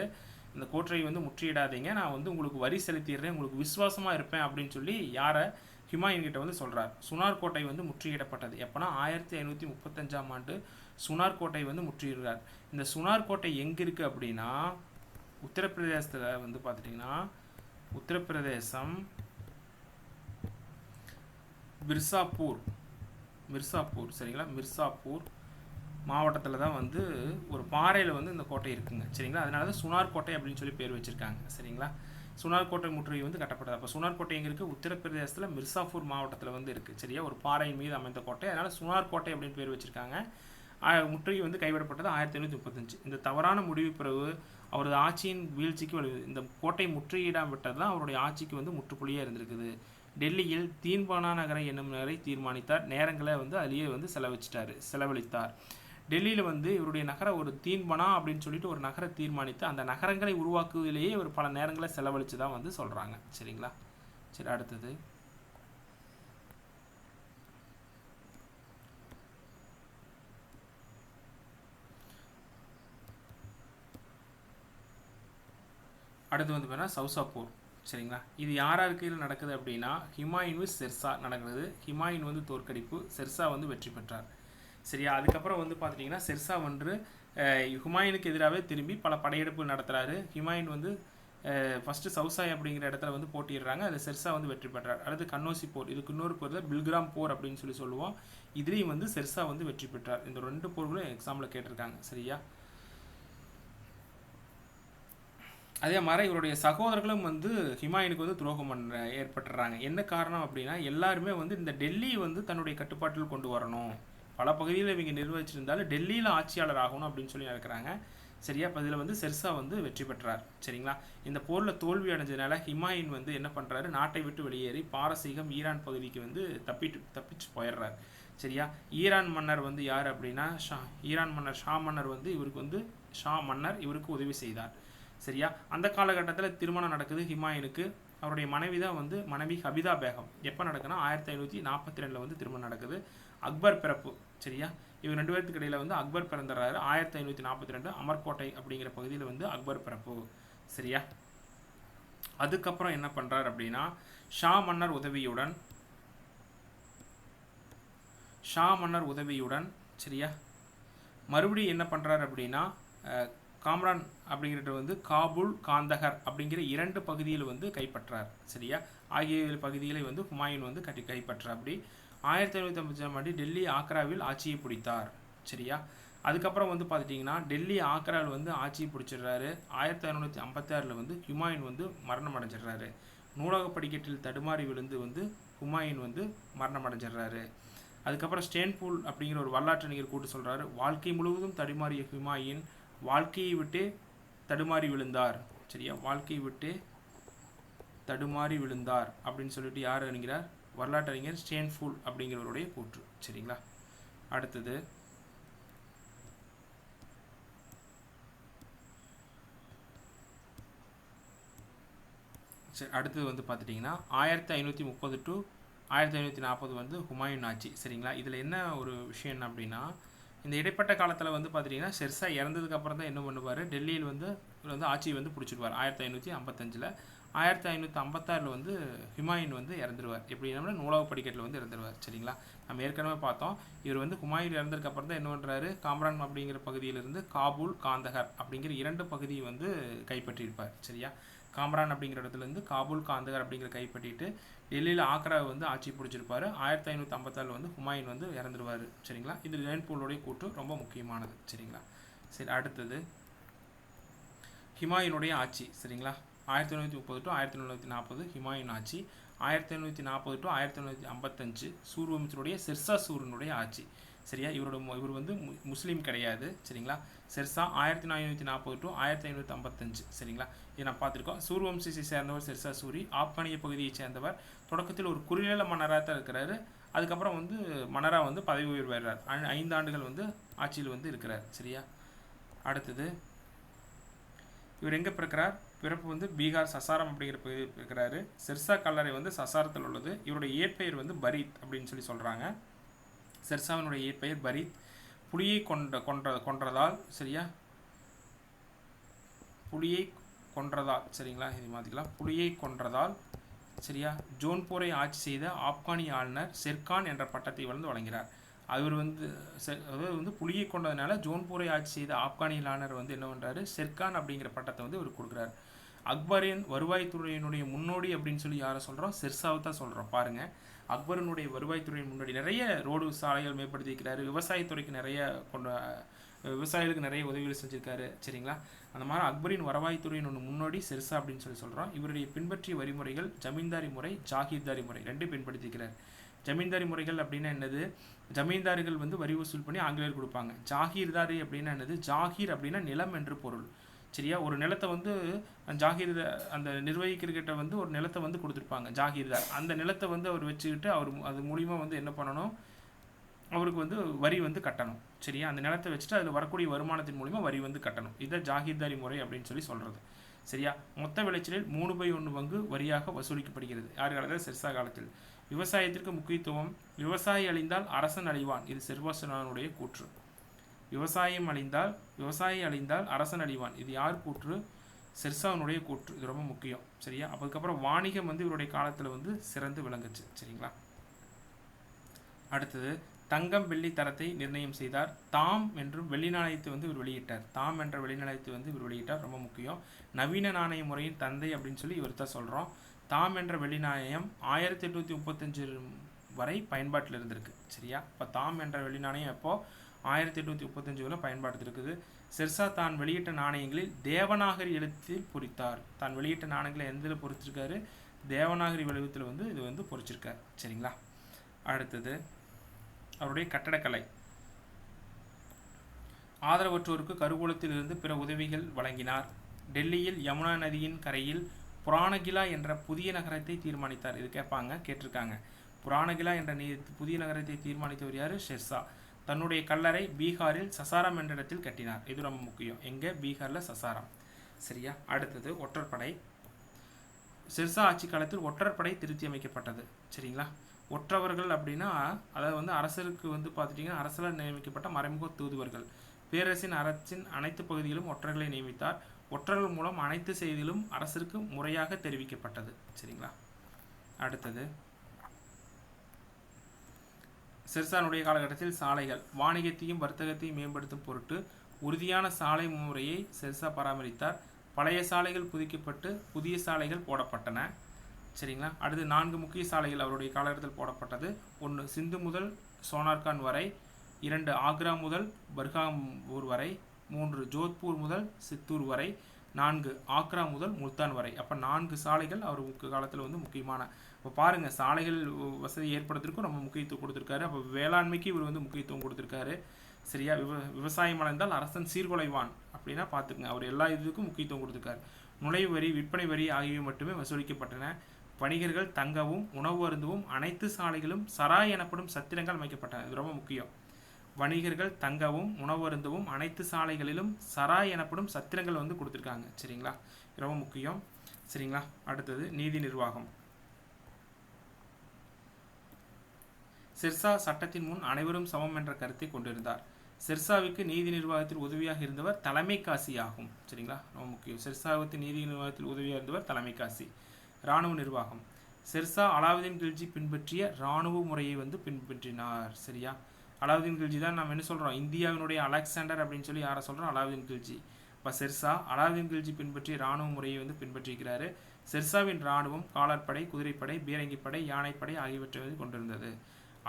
இந்த கோட்டையை வந்து முற்றுகிடாதீங்க, நான் வந்து உங்களுக்கு வரி செலுத்திடுறேன், உங்களுக்கு விசுவாசமாக இருப்பேன் அப்படின்னு சொல்லி யாரை ஹுமாயூன் கிட்ட வந்து சொல்கிறார். சுனார் கோட்டை வந்து முற்றுகிடப்பட்டது. எப்போனா 1535ஆம் ஆண்டு சுனார் கோட்டை வந்து முற்றுகிறார். இந்த சுனார் கோட்டை எங்கே இருக்குது அப்படின்னா உத்தரப்பிரதேசத்தில் வந்து பார்த்துட்டிங்கன்னா உத்தரப்பிரதேசம் மிர்சாப்பூர் சரிங்களா, மிர்சாப்பூர் மாவட்டத்தில் தான் வந்து ஒரு பாறையில் வந்து இந்த கோட்டை இருக்குங்க. சரிங்களா, அதனால தான் சுனார் கோட்டை அப்படின்னு சொல்லி பேர் வச்சுருக்காங்க. சரிங்களா, சுனார் கோட்டை முற்றுகை வந்து கட்டப்பட்டது. அப்போ சுனார் கோட்டை எங்கே இருக்குது, உத்தரப்பிரதேசத்தில் மிர்சாப்பூர் மாவட்டத்தில் வந்து இருக்குது. சரியா, ஒரு பாறையின் மீது அமைந்த கோட்டை, அதனால் சுனார் கோட்டை அப்படின்னு பேர் வச்சுருக்காங்க. முற்றுகை வந்து கைவிடப்பட்டது 1535. இந்த தவறான முடிவு பிறகு அவரது ஆட்சியின் வீழ்ச்சிக்கு இந்த கோட்டை முற்றுகையிடாமல் விட்டது தான் அவருடைய ஆட்சிக்கு வந்து முற்றுப்புள்ளியாக இருந்திருக்குது. டெல்லியில் தீன்பானா நகரை என்னும் நகரை தீர்மானித்தார். நேரங்களை வந்து அதிலேயே வந்து செலவழித்தார். டெல்லியில் வந்து இவருடைய நகரை ஒரு தீன்பானா அப்படின்னு சொல்லிட்டு ஒரு நகரை தீர்மானித்து அந்த நகரங்களை உருவாக்குவதிலேயே இவர் பல நேரங்களை செலவழித்து தான் வந்து சொல்கிறாங்க. சரிங்களா, சரி அடுத்தது வந்து பார்த்தீங்கன்னா சௌசாப்பூர். சரிங்களா, இது யாராருக்கு இதில் நடக்குது அப்படின்னா ஹுமாயூன் விஸ் ஷெர்ஷா நடக்குது. ஹுமாயூன் வந்து தோற்கடிப்பு, ஷெர்ஷா வந்து வெற்றி பெற்றார். சரியா, அதுக்கப்புறம் வந்து பார்த்துட்டிங்கன்னா ஷெர்ஷா வந்து ஹுமாயூனுக்கு எதிராகவே திரும்பி பல படையெடுப்பு நடத்துகிறாரு. ஹுமாயூன் வந்து ஃபஸ்ட்டு சௌசாய் அப்படிங்கிற இடத்துல வந்து போட்டிடுறாங்க. அதில் ஷெர்ஷா வந்து வெற்றி பெற்றார். அடுத்து கன்னோசி போர், இதுக்கு இன்னொரு போர் தான் பில்கிராம் போர் அப்படின்னு சொல்லி சொல்லுவோம். இதுலேயும் வந்து ஷெர்ஷா வந்து வெற்றி பெற்றார். இந்த 2 போர்களும் எக்ஸாமில் கேட்டிருக்காங்க. சரியா, அதே மாதிரி இவருடைய சகோதரர்களும் வந்து ஹுமாயூனுக்கு வந்து துரோகம் ஏற்பட்டுறாங்க. என்ன காரணம் அப்படின்னா எல்லாருமே வந்து இந்த டெல்லி வந்து தன்னுடைய கட்டுப்பாட்டில் கொண்டு வரணும், பல பகுதியில் இவங்க நிர்வகிச்சிருந்தாலும் டெல்லியில் ஆட்சியாளர் ஆகணும் அப்படின்னு சொல்லி நினைக்கிறாங்க. சரியா, இப்போ இதில் வந்து ஷெர்ஷா வந்து வெற்றி பெற்றார். சரிங்களா, இந்த போரில் தோல்வி அடைஞ்சதுனால ஹுமாயூன் வந்து என்ன பண்ணுறாரு, நாட்டை விட்டு வெளியேறி பாரசீகம் ஈரான் பகுதிக்கு வந்து தப்பிச்சு போயிடுறார். சரியா, ஈரான் மன்னர் வந்து யார் அப்படின்னா ஈரான் மன்னர் ஷா மன்னர் வந்து இவருக்கு உதவி செய்தார். சரியா, அந்த காலகட்டத்தில் திருமணம் நடக்குது ஹுமாயூனுக்கு. அவருடைய மனைவி தான் வந்து மனைவி ஹபிதா பேகம். எப்போ நடக்குன்னா 1542 வந்து திருமணம் நடக்குது. அக்பர் பிறப்பு. சரியா, இவங்க 2 பேருக்கு இடையில வந்து அக்பர் பிறந்துறாரு 1542 அமர்கோட்டை அப்படிங்கிற பகுதியில் வந்து அக்பர் பிறப்பு. சரியா, அதுக்கப்புறம் என்ன பண்ணுறார் அப்படின்னா ஷா மன்னர் உதவியுடன் சரியா மறுபடியும் என்ன பண்ணுறாரு அப்படின்னா காம்ரான் அப்படிங்கிறது வந்து காபூல் காந்தகர் அப்படிங்கிற 2 பகுதியில் வந்து கைப்பற்றார். சரியா, ஆகிய பகுதிகளை வந்து ஹுமாயூன் வந்து கைப்பற்றார். அப்படி 1555ஆம் ஆண்டு டெல்லி ஆக்ராவில் ஆட்சியை பிடித்தார். சரியா, அதுக்கப்புறம் வந்து பார்த்துட்டிங்கன்னா டெல்லி ஆக்ராவில் வந்து ஆட்சியை பிடிச்சிடுறாரு. 1556 வந்து ஹுமாயூன் வந்து மரணம் அடைஞ்சிடுறாரு. நூலக படிக்கட்டில் தடுமாறி விழுந்து வந்து ஹுமாயூன் வந்து மரணம் அடைஞ்சிடுறாரு. அதுக்கப்புறம் ஸ்டேன்பூல் அப்படிங்கிற ஒரு வரலாற்று நிகழ் கூட்டு சொல்கிறாரு, வாழ்க்கை முழுவதும் தடுமாறிய ஹுமாயூன் வாழ்க்கையை விட்டே தடுமாறி விழுந்தார். சரியா, வாழ்க்கையை விட்டே தடுமாறி விழுந்தார் அப்படின்னு சொல்லிட்டு யார் அறிஞர்? வரலாற்று அறிஞர் ஸ்டேன்பூல் அப்படிங்கிறவருடைய கூற்று. சரிங்களா. அடுத்தது அடுத்தது வந்து பார்த்துட்டிங்கன்னா 1530 to 1540 வந்து ஹுமாயூன் ஆட்சி. சரிங்களா. இதில் என்ன ஒரு விஷயம் என்ன அப்படின்னா, இந்த இடைப்பட்ட காலத்தில் வந்து பார்த்துட்டிங்கன்னா ஷெர்ஷா இறந்ததுக்கு அப்புறம் தான் என்ன பண்ணுவார், டெல்லியில் வந்து ஆட்சியை வந்து பிடிச்சிடுவார் 1555. 1556 வந்து ஹுமாயூன் வந்து இறந்துருவார். எப்படின்னா நூலக படிக்கட்டில் வந்து இறந்துருவார். சரிங்களா. நம்ம ஏற்கனவே பார்த்தோம், இவர் வந்து ஹுமாயூன் இறந்ததுக்கு அப்புறம் தான் என்ன பண்ணுறாரு, காம்ரான் அப்படிங்கிற பகுதியிலிருந்து காபூல், காந்தஹர் அப்படிங்கிற 2 பகுதியை வந்து கைப்பற்றியிருப்பார். சரியா. காம்ரான் அப்படிங்கிற இடத்துலேருந்து காபூல், காந்தகர் அப்படிங்கிற கைப்பற்றிட்டு டெல்லியில் ஆக்ராவை வந்து ஆட்சி பிடிச்சிருப்பார். 1556 வந்து ஹுமாயூன் வந்து இறந்துருவார். சரிங்களா. இது ஸ்டேன்பூலுடைய கூற்று ரொம்ப முக்கியமானது. சரிங்களா. சரி, அடுத்தது ஹுமாயூனுடைய ஆட்சி. சரிங்களா. 1530 to 1540 ஹுமாயூன் ஆட்சி. 1540 to 1555 சூர்வம்சனுடைய ஷெர்ஷா சூரனுடைய ஆட்சி. சரியா. இவர் வந்து முஸ்லீம் கிடையாது. சரிங்களா. ஷெர்ஷா 1440 to 1555. சரிங்களா. இதை நான் பார்த்துருக்கோம். சூர்வம்சத்தை சேர்ந்தவர் ஷெர்ஷா சூரி. ஆப்கானிய பகுதியை சேர்ந்தவர். தொடக்கத்தில் ஒரு குறுநில மன்னராக தான் இருக்கிறாரு. அதுக்கப்புறம் வந்து மன்னராக வந்து பதவி உயர்வு பெறார். 5 ஆண்டுகள் வந்து ஆட்சியில் வந்து இருக்கிறார். சரியா. அடுத்தது இவர் எங்கே பிறக்கிறார்? பிறப்பு வந்து பீகார் சசாரம் அப்படிங்கிற இருக்கிறாரு. ஷெர்ஷா கல்லறை வந்து சசாரத்தில் உள்ளது. இவருடைய இயற்பெயர் வந்து பரீத் அப்படின்னு சொல்லி சொல்கிறாங்க. ஷெர்ஷாவினுடைய இயற்பெயர் பரீத். புலியை கொன்றதால். சரியா, புலியை கொன்றதால். சரிங்களா, இது மாதிரிலாம் புலியை கொன்றதால். சரியா, ஜோன்பூரை ஆட்சி செய்த ஆப்கானிய ஆளுநர் ஷெர்கான் என்ற பட்டத்தை வந்து வழங்கினார். அவர் வந்து அதாவது வந்து புலியை கொண்டதுனால ஜோன்பூரை ஆட்சி செய்த ஆப்கானிய ஆளுநர் வந்து என்ன பண்ணுறாரு, ஷெர்கான் அப்படிங்கிற பட்டத்தை வந்து இவர் கொடுக்குறாரு. அக்பரின் வருவாய்த்துறையினுடைய முன்னோடி அப்படின்னு சொல்லி யாரை சொல்கிறோம்? ஷெர்ஷாவை தான் சொல்கிறோம். பாருங்கள், அக்பரினுடைய வருவாய்த்துறையின் முன்னாடி நிறைய ரோடு சாலைகள் மேம்படுத்தியிருக்கிறாரு. விவசாயத்துறைக்கு நிறைய விவசாயிகளுக்கு நிறைய உதவிகள் செஞ்சுருக்காரு. சரிங்களா. அந்த மாதிரி அக்பரின் வருவாய்த்துறையின் ஒன்று முன்னோடி ஷெர்ஷா அப்படின்னு சொல்லி சொல்கிறோம். இவருடைய பின்பற்றிய வரிமுறைகள் ஜமீன்தாரி முறை, ஜாகீர்தாரி முறை 2 பின்படுத்திக்கிறார். ஜமீன்தாரி முறைகள் அப்படின்னா என்னது? ஜமீன்தாரிகள் வந்து வரி வசூல் பண்ணி ஆங்கிலேயர் கொடுப்பாங்க. ஜாகீர்தாரி அப்படின்னா என்னது? ஜாகீர் அப்படின்னா நிலம் என்று பொருள். சரியா, ஒரு நிலத்தை வந்து ஜாகீர்தார் அந்த நிர்வகிக்கிறகிட்ட வந்து ஒரு நிலத்தை வந்து கொடுத்துருப்பாங்க ஜாகீர்தார். அந்த நிலத்தை வந்து அவர் வச்சுக்கிட்டு அவர் அது மூலிமா வந்து என்ன பண்ணணும், அவருக்கு வந்து வரி வந்து கட்டணும். சரியா, அந்த நிலத்தை வச்சுட்டு அதில் வரக்கூடிய வருமானத்தின் மூலிமா வரி வந்து கட்டணும். இதை ஜாகீர்தாரி முறை அப்படின்னு சொல்லி சொல்கிறது. சரியா, மொத்த விளைச்சலில் 3/1 பங்கு வரியாக வசூலிக்கப்படுகிறது. யார் காலத்தில்? ஷெர்ஷா காலத்தில். விவசாயத்திற்கு முக்கியத்துவம். விவசாயி அழிந்தால் அரசன் அழிவான். இது ஷெர்வாசனுடைய கூற்று. விவசாயி அழிந்தால் அரசன் அழிவான். இது யார் கூற்று? ஷெர்ஷாவினுடைய கூற்று. இது ரொம்ப முக்கியம். சரியா, அதுக்கப்புறம் வாணிகம் வந்து இவருடைய காலத்தில் வந்து சிறந்து விளங்குச்சு. சரிங்களா. அடுத்தது தங்கம் வெள்ளி தரத்தை நிர்ணயம் செய்தார். தாம் என்றும் வெள்ளி நாணயத்தை வந்து இவர் வெளியிட்டார். தாம் என்ற வெள்ளி நாணயத்தை வந்து இவர் வெளியிட்டார். ரொம்ப முக்கியம். நவீன நாணய முறையின் தந்தை அப்படின்னு சொல்லி இவர் தான் சொல்கிறோம். தாம் என்ற வெள்ளி நாணயம் 1835 வரை பயன்பாட்டில் இருந்திருக்கு. சரியா, இப்போ தாம் என்ற வெள்ளி நாணயம் எப்போ? 1835 பயன்பாட்டில் இருக்குது. ஷெர்ஷா தான் வெளியிட்ட நாணயங்களில் தேவநாகரி எழுத்தில் பொறித்தார். தான் வெளியிட்ட நாணயங்களை எந்த பொறிச்சிருக்காரு? தேவநாகரி வடிவத்தில் வந்து இது வந்து பொறிச்சிருக்காரு. சரிங்களா. அடுத்தது அவருடைய கட்டடக்கலை. ஆதரவற்றோருக்கு கருவூலத்தில் இருந்து பிற உதவிகள் வழங்கினார். டெல்லியில் யமுனா நதியின் கரையில் புராணகிலா என்ற புதிய நகரத்தை தீர்மானித்தார். இது கேட்டிருக்காங்க. புராணகிலா என்ற புதிய நகரத்தை தீர்மானித்தவர் யார்? ஷெர்ஷா. தன்னுடைய கல்லறை பீகாரில் சசாரம் என்ற இடத்தில் கட்டினார். இது ரொம்ப முக்கியம். எங்கே? பீகாரில் சசாரம். சரியா. அடுத்தது ஒற்றற்படை. ஷெர்ஷா ஆட்சி காலத்தில் ஒற்றற்படை திருத்தி அமைக்கப்பட்டது. சரிங்களா. ஒற்றவர்கள் அப்படின்னா அதாவது வந்து அரசருக்கு வந்து பார்த்துட்டிங்கன்னா அரசால் நியமிக்கப்பட்ட மறைமுக தூதுவர்கள். பேரரசின் அனைத்து பகுதிகளிலும் ஒற்றர்களை நியமித்தார். ஒற்றர்கள் மூலம் அனைத்து செய்திகளும் அரசருக்கு முறையாக தெரிவிக்கப்பட்டது. சரிங்களா. அடுத்தது ஷெர்ஷானுடைய காலகட்டத்தில் சாலைகள். வாணிகத்தையும் வர்த்தகத்தையும் மேம்படுத்தும் பொருட்டு உறுதியான சாலை முறையை ஷெர்ஷா பராமரித்தார். பழைய சாலைகள் புதுக்கப்பட்டு புதிய சாலைகள் போடப்பட்டன. சரிங்களா. அடுத்து 4 முக்கிய சாலைகள் அவருடைய காலகட்டத்தில் போடப்பட்டது. 1 சிந்து முதல் சோனார்கான் வரை, 2 ஆக்ரா முதல் பர்காம்பூர் வரை, 3 ஜோத்பூர் முதல் சித்தூர் வரை, 4 ஆக்ரா முதல் முல்தான் வரை. அப்போ 4 சாலைகள் அவர் காலத்தில் வந்து முக்கியமான. இப்போ பாருங்கள், சாலைகள் வசதி ஏற்படுத்துறதுக்கும் ரொம்ப முக்கியத்துவம் கொடுத்துருக்காரு. அப்போ வேளாண்மைக்கு இவர் வந்து முக்கியத்துவம் கொடுத்துருக்காரு. சரியா? விவசாயம் அடைந்தால் அரசன் சீர்குலைவான் அப்படின்னா பார்த்துக்குங்க. அவர் எல்லா இதுக்கும் முக்கியத்துவம் கொடுத்துருக்காரு. நுழைவு வரி, விற்பனை வரி ஆகியவை மட்டுமே வசூலிக்கப்பட்டன. வணிகர்கள் தங்கவும் உணவு அருந்தவும் அனைத்து சாலைகளும் சராய் எனப்படும் சத்திரங்கள் அமைக்கப்பட்டன. இது ரொம்ப முக்கியம். வணிகர்கள் தங்கவும் உணவு அருந்தவும் அனைத்து சாலைகளிலும் சராய் எனப்படும் சத்திரங்கள் வந்து கொடுத்துருக்காங்க. சரிங்களா? ரொம்ப முக்கியம். சரிங்களா? அடுத்தது நீதி நிர்வாகம். சிர்சா சட்டத்தின் முன் அனைவரும் சமம் என்ற கருத்தை கொண்டிருந்தார். சிர்சாவுக்கு நீதி நிர்வாகத்தில் உதவியாக இருந்தவர் தலைமை காசி ஆகும். சரிங்களா? ரொம்ப முக்கியம். சிர்சாவுக்கு நீதி நிர்வாகத்தில் உதவியாக இருந்தவர் தலைமை காசி. இராணுவ நிர்வாகம். சிர்சா அலாவுதீன் கில்ஜி பின்பற்றிய இராணுவ முறையை வந்து பின்பற்றினார். சரியா? அலாவுதீன் கில்ஜி தான் நம்ம என்ன சொல்கிறோம், இந்தியாவினுடைய அலெக்சாண்டர் அப்படின்னு சொல்லி யாரை சொல்கிறோம், அலாவுதீன் கில்ஜி. இப்போ சிர்சா அலாவுதீன் கில்ஜி பின்பற்றிய இராணுவ முறையை வந்து பின்பற்றியிருக்கிறாரு. சிர்சாவின் இராணுவம் காலாட்படை, குதிரைப்படை, பீரங்கிப்படை, யானைப்படை ஆகியவற்றை வந்து கொண்டிருந்தது.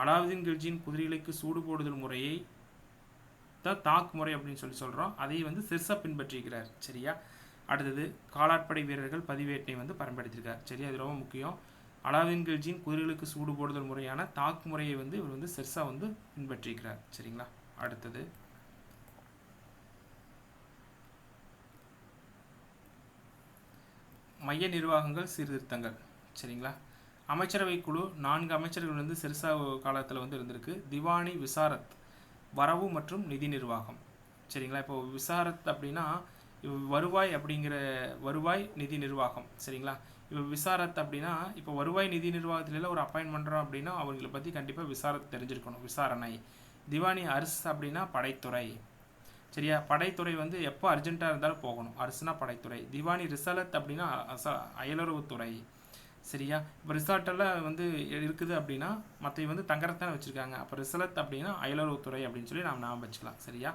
அலாவுதீன் கில்ஜியின் குதிரைகளுக்கு சூடு போடுதல் முறையை தான் தாக் முறை அப்படின்னு சொல்லி சொல்கிறோம். அதை வந்து சிர்சா பின்பற்றியிருக்கிறார். சரியா? அடுத்தது காலாட்படை வீரர்கள் பதிவேட்டை வந்து பயன்படுத்தியிருக்கார். சரியா? அது ரொம்ப முக்கியம். அலாவுதீன் கில்ஜியின் குதிரைகளுக்கு சூடு போடுதல் முறையான தாக் முறையை வந்து இவர் வந்து சிர்சா வந்து பின்பற்றியிருக்கிறார். சரிங்களா? அடுத்தது மைய நிர்வாகங்கள் சீர்திருத்தங்கள். சரிங்களா? அமைச்சரவை குழு 4 அமைச்சர்கள் வந்து சிர்சா காலத்தில் வந்து இருந்திருக்கு. திவானி விசாரத் வரவு மற்றும் நிதி நிர்வாகம். சரிங்களா? இப்போ விசாரத் அப்படின்னா வருவாய் அப்படிங்கிற வருவாய் நிதி நிர்வாகம். சரிங்களா? இப்போ விசாரத் அப்படின்னா இப்போ வருவாய் நிதி நிர்வாகத்துல ஒரு அப்பாயின்ட் பண்ணுறோம் அப்படின்னா அவங்களை பற்றி கண்டிப்பாக விசாரத் தெரிஞ்சிருக்கணும், விசாரணை. திவானி அரிஸ் அப்படின்னா படைத்துறை. சரியா? படைத்துறை வந்து எப்போ அர்ஜென்ட்டாக இருந்தாலும் போகணும். அரசுனா படைத்துறை. திவானி ரிசாலத் அப்படின்னா அயலுறவுத்துறை. சரியா? இப்போ ரிசார்ட்டெல்லாம் வந்து இருக்குது அப்படின்னா மற்ற வந்து தங்கரத்தானே வச்சுருக்காங்க. அப்போ ரிசலத் அப்படின்னா அயலுறவுத்துறை அப்படின்னு சொல்லி நாம் ஞாபகம் வச்சுக்கலாம். சரியா?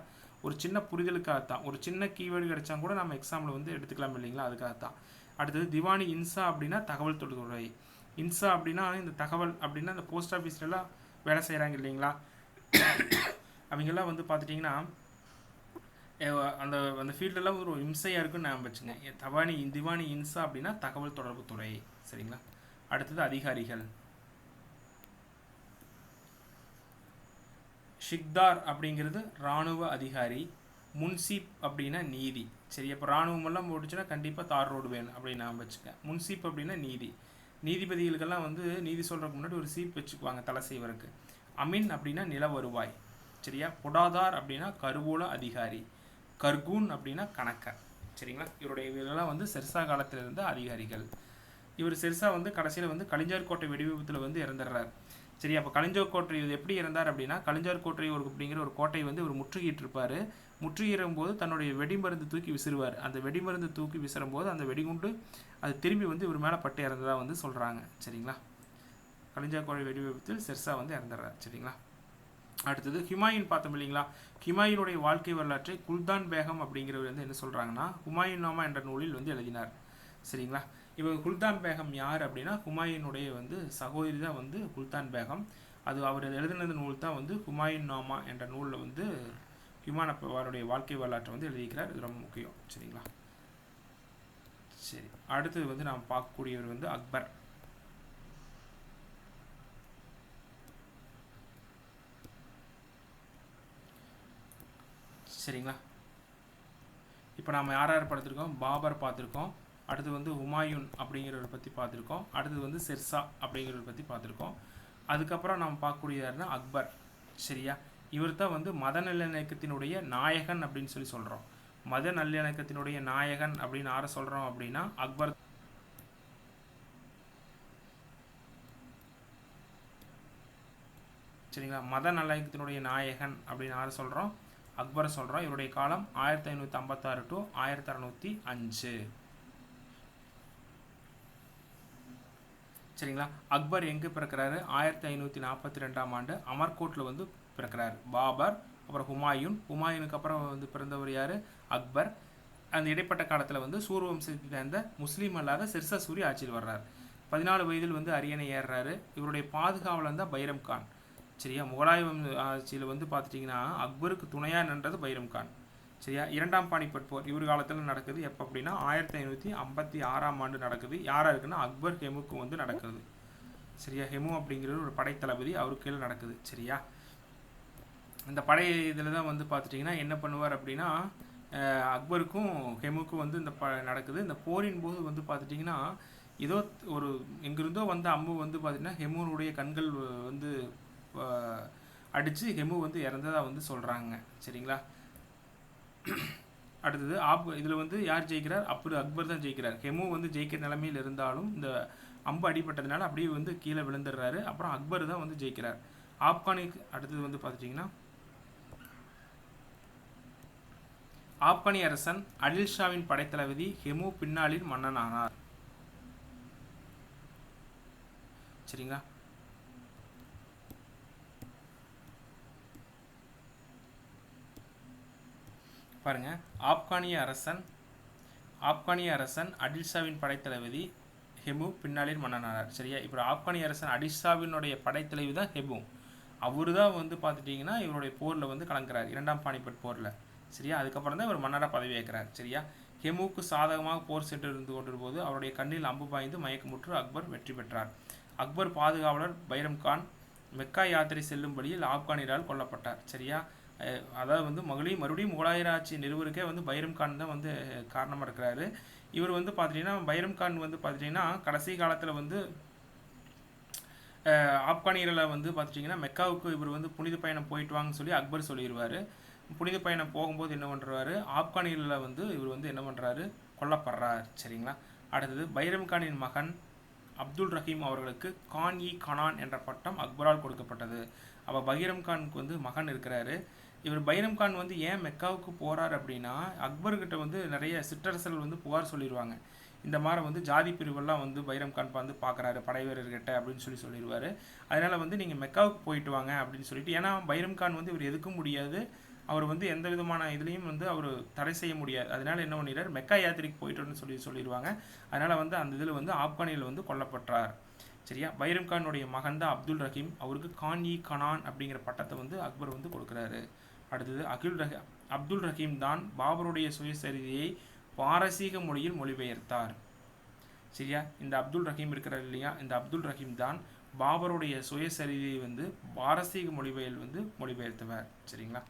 ஒரு சின்ன புரிதலுக்காகத்தான், ஒரு சின்ன கீவேர்டு கிடைச்சா கூட நம்ம எக்ஸாமில் வந்து எடுத்துக்கலாம் இல்லைங்களா? அதுக்காகத்தான். அடுத்தது திவானி இன்சா அப்படின்னா தகவல் தொழில்துறை. இன்சா அப்படின்னா இந்த தகவல் அப்படின்னா இந்த போஸ்ட் ஆஃபீஸ்லாம் வேலை செய்கிறாங்க இல்லைங்களா? அவங்கெல்லாம் வந்து பார்த்துட்டிங்கன்னா அந்த அந்த ஃபீல்டெல்லாம் ஒரு இம்சையாக இருக்குன்னு ஞாபகம் வச்சுங்க. திவானி இன்சா அப்படின்னா தகவல் தொடர்பு துறை. சரிங்களா? அடுத்தது அதிகாரிகள். ஷிக்தார் அப்படிங்கிறது இராணுவ அதிகாரி. முன்சீப் அப்படின்னா நீதி. சரி, அப்போ இராணுவமெல்லாம் போட்டுச்சுன்னா கண்டிப்பாக தார் ரோடு வேணும் அப்படின்னு நான் வச்சுக்கேன். முன்சீப் அப்படின்னா நீதி. நீதிபதிகளுக்கெல்லாம் வந்து நீதி சொல்கிறதுக்கு முன்னாடி ஒரு சீப் வச்சுக்குவாங்க தலை செய்வருக்கு. அமீன் அப்படின்னா நில வருவாய். சரியா? பொடாதார் அப்படின்னா கருவூல அதிகாரி. கர்கூன் அப்படின்னா கணக்கர். சரிங்களா? இவருடைய இதெல்லாம் வந்து சிர்சா காலத்தில் இருந்த அதிகாரிகள். இவர் சிர்சா வந்து கடைசியில் வந்து கலிஞ்சர் கோட்டை வெடிவிபத்தில் வந்து இறந்துடுறார். சரி, அப்போ கலிஞ்சர் கோட்டை இது எப்படி இறந்தார் அப்படின்னா, கலிஞ்சர் கோட்டை ஒரு அப்படிங்கிற ஒரு கோட்டையை வந்து இவர் முற்றுகிட்டு இருப்பார். முற்றுகிறும் போது தன்னுடைய வெடிமருந்து தூக்கி விசிறுவார். அந்த வெடிமருந்து தூக்கி விசிறும் போது அந்த வெடிகுண்டு அது திரும்பி வந்து இவர் மேலே பட்டு இறந்ததாக வந்து சொல்கிறாங்க. சரிங்களா? கலிஞ்சர் கோட்டை வெடிவிபத்தில் சிர்சா வந்து இறந்துடுறார். சரிங்களா? அடுத்தது ஹுமாயூன் பார்த்தோம் இல்லைங்களா? ஹுமாயூனுடைய வாழ்க்கை வரலாற்றை குல்தான் பேகம் அப்படிங்கிறவர் வந்து என்ன சொல்கிறாங்கன்னா ஹுமாயூன் நாமா என்ற நூலில் வந்து எழுதினார். சரிங்களா? இப்போ குல்தான் பேகம் யார் அப்படின்னா ஹுமாயூனுடைய வந்து சகோதரி தான் வந்து குல்தான் பேகம். அது அவர் எழுதினது நூல் தான் வந்து ஹுமாயூன் நாமா என்ற நூலில் வந்து ஹுமாயூனுடைய வாழ்க்கை வரலாற்றை வந்து எழுதிக்கிறார். இது ரொம்ப முக்கியம். சரிங்களா? சரி, அடுத்தது வந்து நாம் பார்க்கக்கூடியவர் வந்து அக்பர். சரிங்களா? இப்போ நாம் யார் யார் பார்த்துருக்கோம்? பாபர் பார்த்துருக்கோம். அடுத்து வந்து ஹுமாயூன் அப்படிங்கிறவரை பற்றி பார்த்துருக்கோம். அடுத்தது வந்து சிர்சா அப்படிங்கிறவரை பற்றி பார்த்துருக்கோம். அதுக்கப்புறம் நாம் பார்க்கக்கூடிய யாருன்னா அக்பர். சரியா? இவர் தான் வந்து மத நல்லிணக்கத்தினுடைய நாயகன் அப்படின்னு சொல்லி சொல்கிறோம். மத நல்லிணக்கத்தினுடைய நாயகன் அப்படின்னு யாரை சொல்கிறோம் அப்படின்னா அக்பர். சரிங்களா? மத நல்லிணக்கத்தினுடைய நாயகன் அப்படின்னு யாரை சொல்கிறோம்? அக்பரை சொல்கிறோம். இவருடைய காலம் 1556 to 1605. சரிங்களா? அக்பர் எங்கே பிறக்கிறாரு? 1542ஆம் ஆண்டு அமர்கோட்டில் வந்து பிறக்கிறார். பாபர், அப்புறம் ஹுமாயூனுக்கு அப்புறம் வந்து பிறந்தவர் யார்? அக்பர். அந்த இடைப்பட்ட காலத்தில் வந்து சூர் வம்சத்தை சேர்ந்த முஸ்லீம் அல்லாத சிர்சா சூரி ஆட்சியில் வர்றார். 14 வயதில் வந்து அரியணை ஏறுறாரு. இவருடைய பாதுகாவலர் தான் பைரம் கான். சரியா. முகலாய ஆட்சியில் வந்து பார்த்துட்டிங்கன்னா அக்பருக்கு துணையாக நின்றது பைரம் கான். சரியா. இரண்டாம் பானிபட் போர் இவர் காலத்தில் நடக்குது. எப்போ அப்படின்னா 1556ஆம் ஆண்டு நடக்குது. யாராக இருக்குன்னா அக்பர் ஹெமுக்கு வந்து நடக்குது. சரியா. ஹெமு அப்படிங்கிற ஒரு படைத்தளபதி அவருக்கு கீழே நடக்குது. சரியா. இந்த படை இதில் தான் வந்து பார்த்துட்டிங்கன்னா என்ன பண்ணுவார் அப்படின்னா அக்பருக்கும் ஹெமுக்கும் வந்து இந்த நடக்குது. இந்த போரின் போது வந்து பார்த்துட்டிங்கன்னா ஏதோ ஒரு எங்கிருந்தோ வந்த அம்பு வந்து பார்த்திங்கன்னா ஹெமுனுடைய கண்கள் வந்து அடித்து ஹெமு வந்து இறந்ததாக வந்து சொல்கிறாங்க. சரிங்களா. அடுத்தது இதில் வந்து யார் ஜெயிக்கிறார்? அக்பர் தான் ஜெயிக்கிறார். ஹெமு வந்து ஜெயிக்கிற நிலைமையில் இருந்தாலும் இந்த அம்பு அடிப்பட்டதுனால அப்படியே வந்து கீழே விழுந்துடுறாரு. அப்புறம் அக்பர் தான் வந்து ஜெயிக்கிறார். ஆப்கானிக்கு அடுத்தது வந்து பார்த்துட்டிங்கன்னா ஆப்கானி அரசன் அடில் ஷாவின் படைத்தளபதி ஹெமு பின்னாளில் மன்னனானார். சரிங்களா. பாருங்க, ஆப்கானிய அரசன் அடில்ஷாவின் படைத்தளபதி ஹெமு பின்னாளில் மன்னனானார். சரியா. இப்போ ஆப்கானிய அரசன் அடில்ஷாவினுடைய படைத்தலைவி தான் ஹெமு. அவரு தான் வந்து பார்த்துட்டிங்கன்னா இவருடைய போரில் வந்து கலங்குறார், இரண்டாம் பானிபட் போரில். சரியா. அதுக்கப்புறம் தான் இவர் மன்னராக பதவி ஏற்கிறார். சரியா. ஹெமுக்கு சாதகமாக போர் சென்று இருந்து கொண்டிருப்போது அவருடைய கண்ணில் அம்பு பாய்ந்து மயக்கமுற்று அக்பர் வெற்றி பெற்றார். அக்பர் பாதுகாவலர் பைரம் கான் மெக்கா யாத்திரை செல்லும் வழியில் ஆப்கானியரால் கொல்லப்பட்டார். சரியா. அதாவது வந்து மறுபடியும் முகலாயர் ஆட்சி நிறுவருக்கே வந்து பைரம் கான் தான் வந்து காரணமாக இருக்கிறாரு. இவர் வந்து பார்த்துட்டிங்கன்னா பைரம் கான் வந்து பார்த்துட்டிங்கன்னா கடைசி காலத்தில் வந்து ஆப்கானியர்களை வந்து பார்த்துட்டிங்கன்னா மெக்காவுக்கு இவர் வந்து புனித பயணம் போயிட்டு வாங்கன்னு சொல்லி அக்பர் சொல்லிடுவார். புனித பயணம் போகும்போது என்ன பண்ணுறாரு, ஆப்கானியர்களில் வந்து இவர் வந்து என்ன பண்ணுறாரு, கொல்லப்படுறார். சரிங்களா. அடுத்தது பைரம் கானின் மகன் அப்துல் ரஹீம் அவர்களுக்கு கான் இ கனான் என்ற பட்டம் அக்பரால் கொடுக்கப்பட்டது. அப்போ பைரம் கானுக்கு வந்து மகன் இருக்கிறாரு. இவர் பைரம் கான் வந்து ஏன் மெக்காவுக்கு போகிறார் அப்படின்னா அக்பர்கிட்ட வந்து நிறைய சிற்றரசர்கள் வந்து புகார் சொல்லிடுவாங்க. இந்த மாதிரி வந்து ஜாதி பிரிவெல்லாம் வந்து பைரம் கான் வந்து பார்க்குறாரு படை வீரர்கிட்ட அப்படின்னு சொல்லிடுவார். அதனால் வந்து நீங்கள் மெக்காவுக்கு போயிட்டு வாங்க அப்படின்னு சொல்லிட்டு, ஏன்னா பைரம் கான் வந்து இவர் எதுக்கும் முடியாது, அவர் வந்து எந்த விதமான இதுலேயும் வந்து அவர் தடை செய்ய முடியாது. அதனால் என்ன பண்ணிடுறார், மெக்கா யாத்திரைக்கு போயிட்டோன்னு சொல்லிடுவாங்க. அதனால் வந்து அந்த இதில் வந்து ஆப்கானியில் வந்து கொல்லப்பட்டார். சரியா. பைரம் கானுடைய மகன் தான் அப்துல் ரஹீம். அவருக்கு கான் இ கனான் அப்படிங்கிற பட்டத்தை வந்து அக்பர் வந்து கொடுக்குறாரு. அடுத்தது அப்துல் ரஹீம் தான் பாபருடைய சுயசரிதையை பாரசீக மொழியில் மொழிபெயர்த்தார். சரியா. இந்த அப்துல் ரஹீம் இருக்கிறார் இல்லையா, இந்த அப்துல் ரஹீம் தான் பாபருடைய சுயசரிதையை வந்து பாரசீக மொழிபெயர் வந்து மொழிபெயர்த்தவர். சரிங்களா.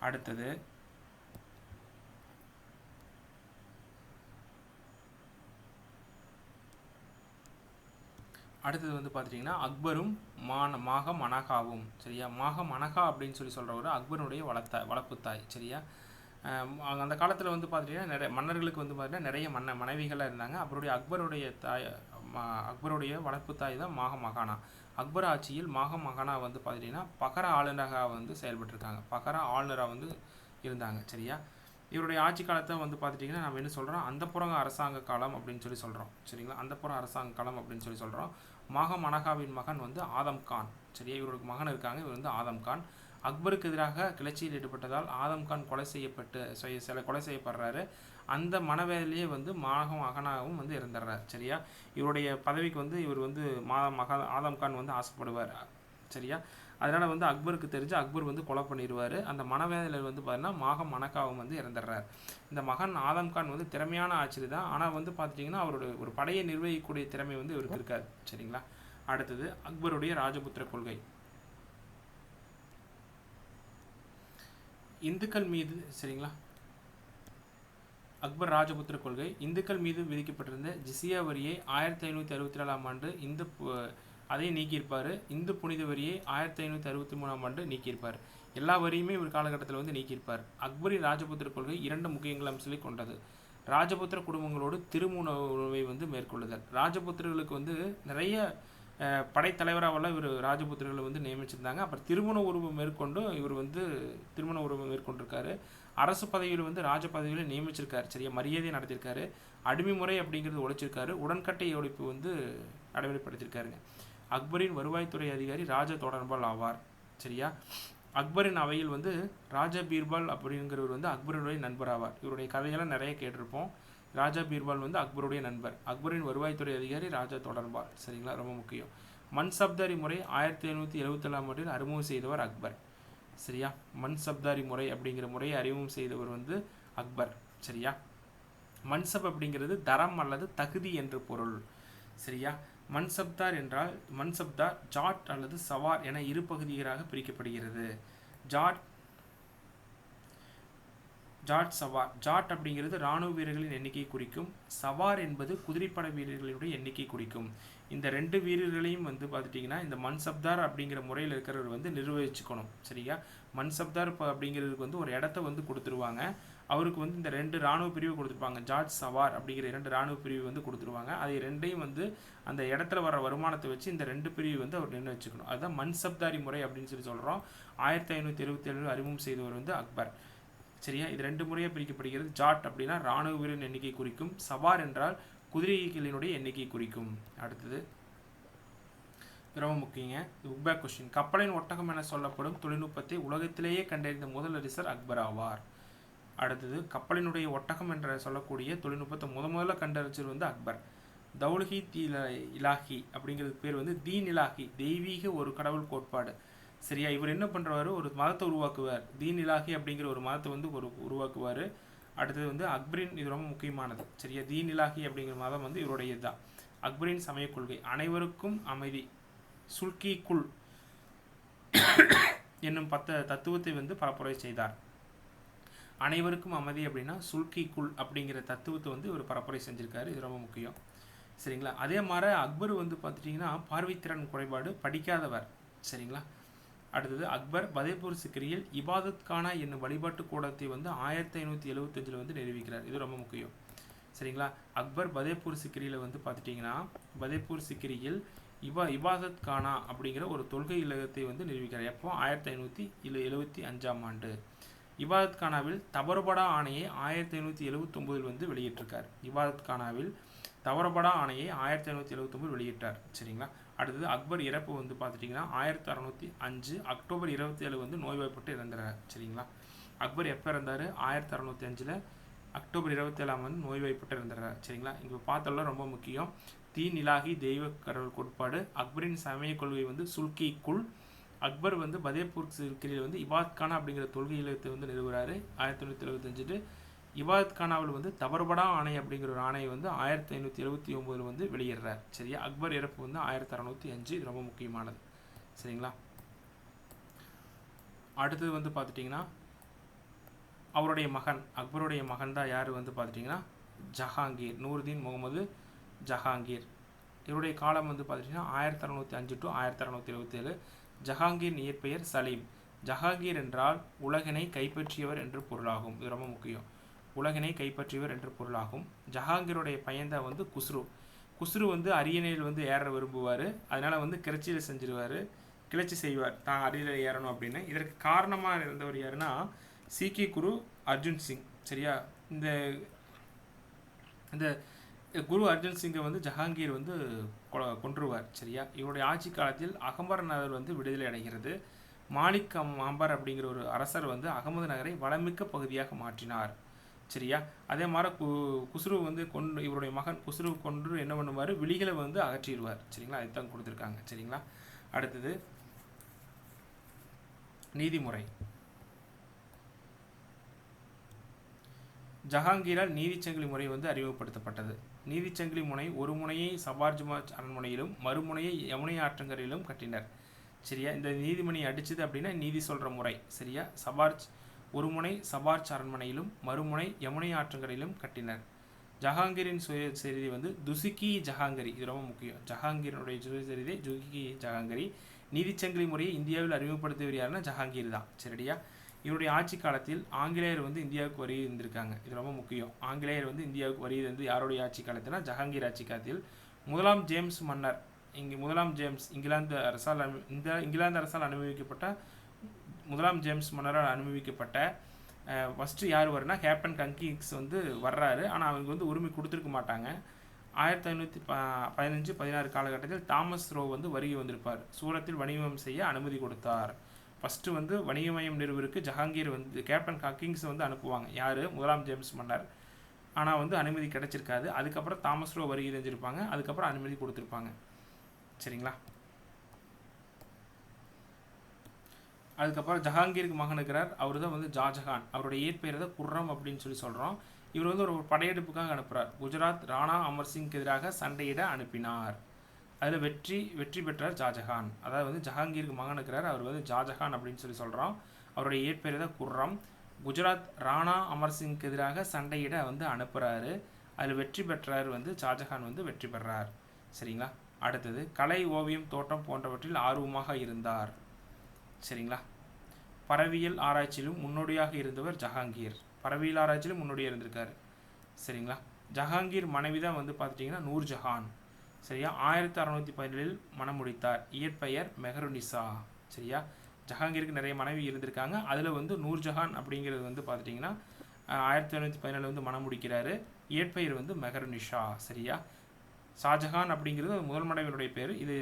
அடுத்தது வந்து பார்த்துட்டிங்கன்னா அக்பரும் மாக மனகாவும். சரியா. மாக மனகா அப்படின்னு சொல்கிறவர் அக்பருடைய வளர்ப்பு தாய். சரியா. அந்த காலத்தில் வந்து பார்த்துட்டிங்கன்னா நிறைய மன்னர்களுக்கு வந்து பார்த்திங்கன்னா நிறைய மனைவிகளாக இருந்தாங்க. அக்பருடைய வளர்ப்பு தாய் தான் மாக மகானா. அக்பர் ஆட்சியில் மாக மகானா வந்து பார்த்துட்டிங்கன்னா பகர ஆளுநராக வந்து செயல்பட்டுருக்காங்க. பகர ஆளுநராக வந்து இருந்தாங்க. சரியா. இவருடைய ஆட்சி காலத்தை வந்து பார்த்துட்டிங்கன்னா நம்ம என்ன சொல்கிறோம், அந்தப்புற அரசாங்க காலம் அப்படின்னு சொல்கிறோம். சரிங்களா. அந்தப்புற அரசாங்க காலம் அப்படின்னு சொல்கிறோம். மாக மனகாவின் மகன் வந்து ஆதம் கான். சரியா. இவருக்கு மகன் இருக்காங்க, இவர் வந்து ஆதம் கான். அக்பருக்கு எதிராக கிளர்ச்சியில் ஈடுபட்டதால் ஆதம் கான் கொலை செய்யப்படுறாரு. அந்த மனவேலையே வந்து மாக மகனாகவும் வந்து இறந்துடுறார். சரியா. இவருடைய பதவிக்கு வந்து இவர் வந்து ஆதம் கான் வந்து ஆசைப்படுவார். சரியா. அதனால் வந்து அக்பருக்கு தெரிஞ்சு அக்பர் வந்து கொலை பண்ணிடுவார். அந்த மனவேலையில் வந்து பார்த்தீங்கன்னா மாக மனக்காவும் வந்து இறந்துடுறார். இந்த மகன் ஆதம் கான் வந்து திறமையான ஆட்சியர் தான். ஆனால் வந்து பார்த்துட்டிங்கன்னா அவருடைய ஒரு படையை நிர்வகிக்கக்கூடிய திறமை வந்து இவருக்கு இருக்காது. சரிங்களா. அடுத்தது அக்பருடைய ராஜபுத்திர கொள்கை. இந்துக்கள் மீது, சரிங்களா, அக்பர் ராஜபுத்திர கொள்கை இந்துக்கள் மீது விதிக்கப்பட்டிருந்த ஜிசியா வரியை 1564ஆம் ஆண்டு அதை நீக்கியிருப்பார். இந்து புனித வரியை 1563ஆம் ஆண்டு நீக்கியிருப்பார். எல்லா வரியுமே ஒரு காலகட்டத்தில் வந்து நீக்கியிருப்பார். அக்பரின் ராஜபுத்திர கொள்கை 2 முக்கிய அம்சங்களை கொண்டது. ராஜபுத்திர குடும்பங்களோடு திருமண உறவை வந்து மேற்கொள்ளுதல். ராஜபுத்திரர்களுக்கு வந்து நிறைய படைத்தலைவராகலாம் இவர் ராஜபுத்திரர்களை வந்து நியமிச்சிருந்தாங்க. அப்புறம் திருமண உறவு மேற்கொண்டிருக்காரு. அரசு பதவியில் வந்து ராஜ பதவியில் நியமிச்சிருக்காரு. சரியா. மரியாதையை நடத்தியிருக்காரு. அடிமை முறை அப்படிங்கிறது ஒழிச்சிருக்காரு. உடன்கட்டை ஒழிப்பு வந்து நடைமுறைப்படுத்தியிருக்காருங்க. அக்பரின் வருவாய்த்துறை அதிகாரி ராஜ தொடர்பால் ஆவார். சரியா. அக்பரின் அவையில் வந்து ராஜா பீர்பால் அப்படிங்கிறவர் வந்து அக்பருடைய நண்பர் ஆவார். இவருடைய கதையெல்லாம் நிறைய கேட்டிருப்போம். ராஜா பீர்பால் வந்து அக்பருடைய நண்பர். அக்பரின் வருவாய்த்துறை அதிகாரி ராஜா தொடர்பால். சரிங்களா. ரொம்ப முக்கியம். மன்சப்தாரி முறை 1777ஆம் ஆண்டில் அறிமுகம் செய்தவர் அக்பர். சரியா, மன்சப்தாரி முறை அப்படிங்கிற முறையை அறிமுகம் செய்தவர் வந்து அக்பர். சரியா, மன்சப் அப்படிங்கிறது தரம் அல்லது தகுதி என்று பொருள். சரியா, மன்சப்தார் என்றால் மன்சப்தார் ஜாட் அல்லது சவார் என இரு பகுதிகளாக பிரிக்கப்படுகிறது. ஜாட் சவார். ஜாட் அப்படிங்கிறது இராணுவ வீரர்களின் எண்ணிக்கையை குறிக்கும். சவார் என்பது குதிரைப்படை வீரர்களுடைய எண்ணிக்கை குறிக்கும். இந்த ரெண்டு வீரர்களையும் வந்து பார்த்துட்டிங்கன்னா இந்த மன்சப்தார் அப்படிங்கிற முறையில் இருக்கிறவர் வந்து நிர்வகிச்சுக்கணும். சரியா, மன்சப்தார் அப்படிங்கிறதுக்கு வந்து ஒரு இடத்த வந்து கொடுத்துருவாங்க. அவருக்கு வந்து இந்த ரெண்டு இராணுவ பிரிவு கொடுத்துருப்பாங்க. ஜாட் சவார் அப்படிங்கிற 2 இராணுவ பிரிவு வந்து கொடுத்துருவாங்க. அதை ரெண்டையும் வந்து அந்த இடத்துல வர வருமானத்தை வச்சு இந்த 2 பிரிவு வந்து அவர் நிர்ணயிச்சுக்கணும். அதுதான் மன்சப்தாரி முறை அப்படின்னு சொல்லி சொல்கிறோம். 1577 அறிமுகம் செய்தவர் வந்து அக்பர். சரியா, இது 2 முறையாக பிரிக்கப்படுகிறது. ஜாட் அப்படின்னா இராணுவ வீரரின் எண்ணிக்கை குறிக்கும். சவார் என்றால் குதிரைகளினுடைய எண்ணிக்கை குறிக்கும். அடுத்தது ரொம்ப முக்கியங்க, உக்பேக் கொஸ்டின். கப்பலின் ஒட்டகம் என சொல்லப்படும் தொழில்நுட்பத்தை உலகத்திலேயே கண்டறிந்த முதல் அரசர் அக்பர் ஆவார். அடுத்தது கப்பலினுடைய ஒட்டகம் என்ற சொல்லக்கூடிய தொழில்நுட்பத்தை முதல்ல கண்டறிஞ்சது வந்து அக்பர். தௌலகி இலாஹி அப்படிங்கிறது பேர் வந்து தீன் இலாஹி, தெய்வீக ஒரு கடவுள் கோட்பாடு. சரியா, இவர் என்ன பண்ணுறாரு, ஒரு மதத்தை உருவாக்குவார். தீன் இலாஹி அப்படிங்கிற ஒரு மதத்தை வந்து உருவாக்குவார். அடுத்தது வந்து அக்பரின், இது ரொம்ப முக்கியமானது. சரியா, தீன் இலாஹி அப்படிங்கிற மதம் வந்து இவருடையது தான். அக்பரின் சமய கொள்கை அனைவருக்கும் அமைதி, சுல்கி குல் என்னும் 10 தத்துவத்தை வந்து பரப்புரை செய்தார். அனைவருக்கும் அமைதி அப்படின்னா சுல்கி குல் அப்படிங்கிற தத்துவத்தை வந்து இவர் பரப்புரை செஞ்சுருக்காரு. இது ரொம்ப முக்கியம். சரிங்களா, அதே மாதிரி அக்பர் வந்து பார்த்துட்டிங்கன்னா பார்வைத்திறன் குறைபாடு, படிக்காதவர். சரிங்களா, அடுத்தது அக்பர் பதேபூர் சிக்ரியில் இபாதத் கானா என்னும் வழிபாட்டு கூடத்தை வந்து 1575 வந்து நிரூபிக்கிறார். இது ரொம்ப முக்கியம். சரிங்களா, அக்பர் பதேபூர் சிக்ரியில் வந்து பார்த்துட்டிங்கன்னா பதேபூர் சிக்ரியில் இபாதத் கானா அப்படிங்கிற ஒரு தொல்கை இல்லகத்தை வந்து நிரூபிக்கிறார். எப்போ 1575ஆம் ஆண்டு. இபாதத் கானாவில் தவறுபடா ஆணையை 1579 வந்து வெளியிட்டிருக்கார். இபாதத் கானாவில் தவறுபடா ஆணையை 1579 வெளியிட்டார். சரிங்களா, அடுத்தது அக்பர் இறப்பு வந்து பார்த்துட்டிங்கன்னா 1605 அக்டோபர் 27 வந்து நோய்வாய்ப்பட்டு இறந்துறார். சரிங்களா, அக்பர் எப்போ இறந்தார், 1605 அக்டோபர் 27ஆம் வந்து நோய்வாய்ப்பட்டு இறந்துறார். சரிங்களா, இங்கே பார்த்தோம்னா ரொம்ப முக்கியம். தீன் இலாஹி தெய்வ கடவுள் கோட்பாடு. அக்பரின் சமய கொள்கை வந்து சுல்கி குல். அக்பர் வந்து பதேபூர் சிக்ரியில் வந்து இபாதத் கானா அப்படிங்கிற தொல்கை இல்லத்தை வந்து நிறுவுறாரு 1575. இபாதத் கானாவில் வந்து தவறுபடா ஆணை அப்படிங்கிற ஒரு ஆணையை வந்து 1579 வந்து வெளியிடுறார். சரியா, அக்பர் இறப்பு வந்து 1605. இது ரொம்ப முக்கியமானது. சரிங்களா, அடுத்தது வந்து பார்த்துட்டிங்கன்னா அவருடைய மகன், அக்பருடைய மகன் தான் யார் வந்து பார்த்துட்டிங்கன்னா ஜஹாங்கீர், நூருதீன் முகமது ஜஹாங்கீர். இவருடைய காலம் வந்து பார்த்துட்டிங்கன்னா 1605 to 1627. ஜஹாங்கீர் இயற்பெயர் சலீம். ஜஹாங்கீர் என்றால் உலகினை கைப்பற்றியவர் என்று பொருளாகும். இது ரொம்ப முக்கியம். உலகினை கைப்பற்றியவர் என்று பொருளாகும். ஜஹாங்கீருடைய பையன்தான் வந்து குஸ்ரு. குஸ்ரு வந்து அரியணையில் வந்து ஏற விரும்புவார். அதனால் வந்து கிளர்ச்சியில் செஞ்சிருவார், கிளர்ச்சி செய்வார் தான் அரியணையில் ஏறணும் அப்படின்னு. இதற்கு காரணமாக இருந்தவர் யாருன்னா சீக்கிய குரு அர்ஜுன் சிங். சரியா, இந்த குரு அர்ஜுன் சிங்கை வந்து ஜஹாங்கீர் வந்து கொன்றுவார். சரியா, இவருடைய ஆட்சி காலத்தில் அகமர் நகர் வந்து விடுதலை அடைகிறது. மாலிக் அம்பர் அப்படிங்கிற ஒரு அரசர் வந்து அகமது நகரை வளமிக்க பகுதியாக மாற்றினார். சரியா, அதே மாதிரி குஸ்ரு வந்து இவருடைய மகன் குஸ்ரு கொன்று என்ன பண்ணுவார், விழிகளை வந்து அகற்றிடுவார். சரிங்களா, அதுதான் கொடுத்துருக்காங்க. சரிங்களா, அடுத்தது நீதிமுறை. ஜஹாங்கீரால் நீதிச்சங்கிலி முறை வந்து அறிமுகப்படுத்தப்பட்டது. நீதிச்சங்கிலி முனை ஒரு முனையை சபார்ஜ்மாஜ் அரண்மனையிலும் மறுமுனையை யமுனை ஆற்றங்கரையிலும் கட்டினர். சரியா, இந்த நீதிமணி அடிச்சது அப்படின்னா நீதி சொல்கிற முறை. சரியா, ஒரு முனை சபார்ஜ் அரண்மனையிலும் மறுமுனை யமுனை ஆற்றங்கரையிலும் கட்டினர். ஜஹாங்கீரின் சுயசரிதை வந்து துசுகி ஜஹாங்கரி. இது ரொம்ப முக்கியம். ஜஹாங்கீரனுடைய சுயசரிதை துசுகி ஜஹாங்கரி. நீதிச்சங்கிலி முறையை இந்தியாவில் அறிமுகப்படுத்தியவர் யாருன்னா ஜஹாங்கீர் தான். சரியா, இவருடைய ஆட்சி காலத்தில் ஆங்கிலேயர் வந்து இந்தியாவுக்கு வருகை இருந்திருக்காங்க. இது ரொம்ப முக்கியம். ஆங்கிலேயர் வந்து இந்தியாவுக்கு வருகை வந்து யாருடைய ஆட்சி காலத்தில்னா ஜஹாங்கீர் ஆட்சி காலத்தில். முதலாம் ஜேம்ஸ் மன்னர், முதலாம் ஜேம்ஸ் இங்கிலாந்து அரசால் அனுபவிக்கப்பட்ட முதலாம் ஜேம்ஸ் மன்னரால் அனுபவிக்கப்பட்ட ஃபஸ்ட்டு யார் வருன்னா கேப்டன் கங்கிங்ஸ் வந்து வர்றாரு. ஆனால் அவங்க வந்து உரிமை கொடுத்துருக்க மாட்டாங்க. 1515-16 காலகட்டத்தில் தாமஸ் ரோ வந்து வருகை வந்திருப்பார். சூரத்தில் வணிகம் செய்ய அனுமதி கொடுத்தார். ஃபஸ்ட்டு வந்து வணிகமயம் நிறுவருக்கு ஜஹாங்கீர் வந்து கேப்டன் கங்கிங்ஸ் வந்து அனுப்புவாங்க. யார், முதலாம் ஜேம்ஸ் மன்னர். ஆனால் வந்து அனுமதி கிடைச்சிருக்காது. அதுக்கப்புறம் தாமஸ் ரோ வருகை செஞ்சுருப்பாங்க. அதுக்கப்புறம் அனுமதி கொடுத்துருப்பாங்க. சரிங்களா, அதுக்கப்புறம் ஜஹாங்கீருக்கு மகன் இருக்கிறார், அவர் தான் வந்து ஷாஜஹான். அவருடைய இயற்பெயர் தான் குர்ரம் அப்படின்னு சொல்லி சொல்கிறோம். இவர் வந்து ஒரு படையெடுப்புக்காக அனுப்புகிறார். குஜராத் ராணா அமர் சிங்க்கு எதிராக சண்டையிட அனுப்பினார். அதில் வெற்றி பெற்றார் ஷாஜஹான். அதாவது வந்து ஜஹாங்கீருக்கு மகன் இருக்கிறார், அவர் வந்து ஷாஜஹான் அப்படின்னு சொல்லி சொல்கிறோம். அவருடைய இயற்பெயர் தான் குர்ரம். குஜராத் ராணா அமர் சிங்க்கு எதிராக சண்டையிட வந்து அனுப்புகிறாரு. அதில் வெற்றி பெற்றார் வந்து ஷாஜஹான் வந்து வெற்றி பெறார். சரிங்களா. அடுத்தது கலை, ஓவியம், தோட்டம் போன்றவற்றில் ஆர்வமாக இருந்தார். சரிங்களா. பறவையியல் ஆராய்ச்சியிலும் முன்னோடியாக இருந்தவர் ஜஹாங்கீர். பறவையியல் ஆராய்ச்சியிலும் முன்னோடியாக இருந்திருக்காரு. சரிங்களா. ஜஹாங்கீர் மனைவி தான் வந்து பார்த்துட்டிங்கன்னா நூர்ஜஹான். சரியா. 1617 மணம் முடித்தார். இயற்பெயர் மெஹருநிசா. சரியா. ஜஹாங்கீருக்கு நிறைய மனைவி இருந்திருக்காங்க. அதில் வந்து நூர்ஜஹான் அப்படிங்கிறது வந்து பார்த்துட்டிங்கன்னா 1717 வந்து மணம் முடிக்கிறாரு. இயற்பெயர் வந்து மெஹருநிஷா. சரியா. ஷாஜஹான் அப்படிங்கிறது முதல் மனைவியினுடைய பேர், இது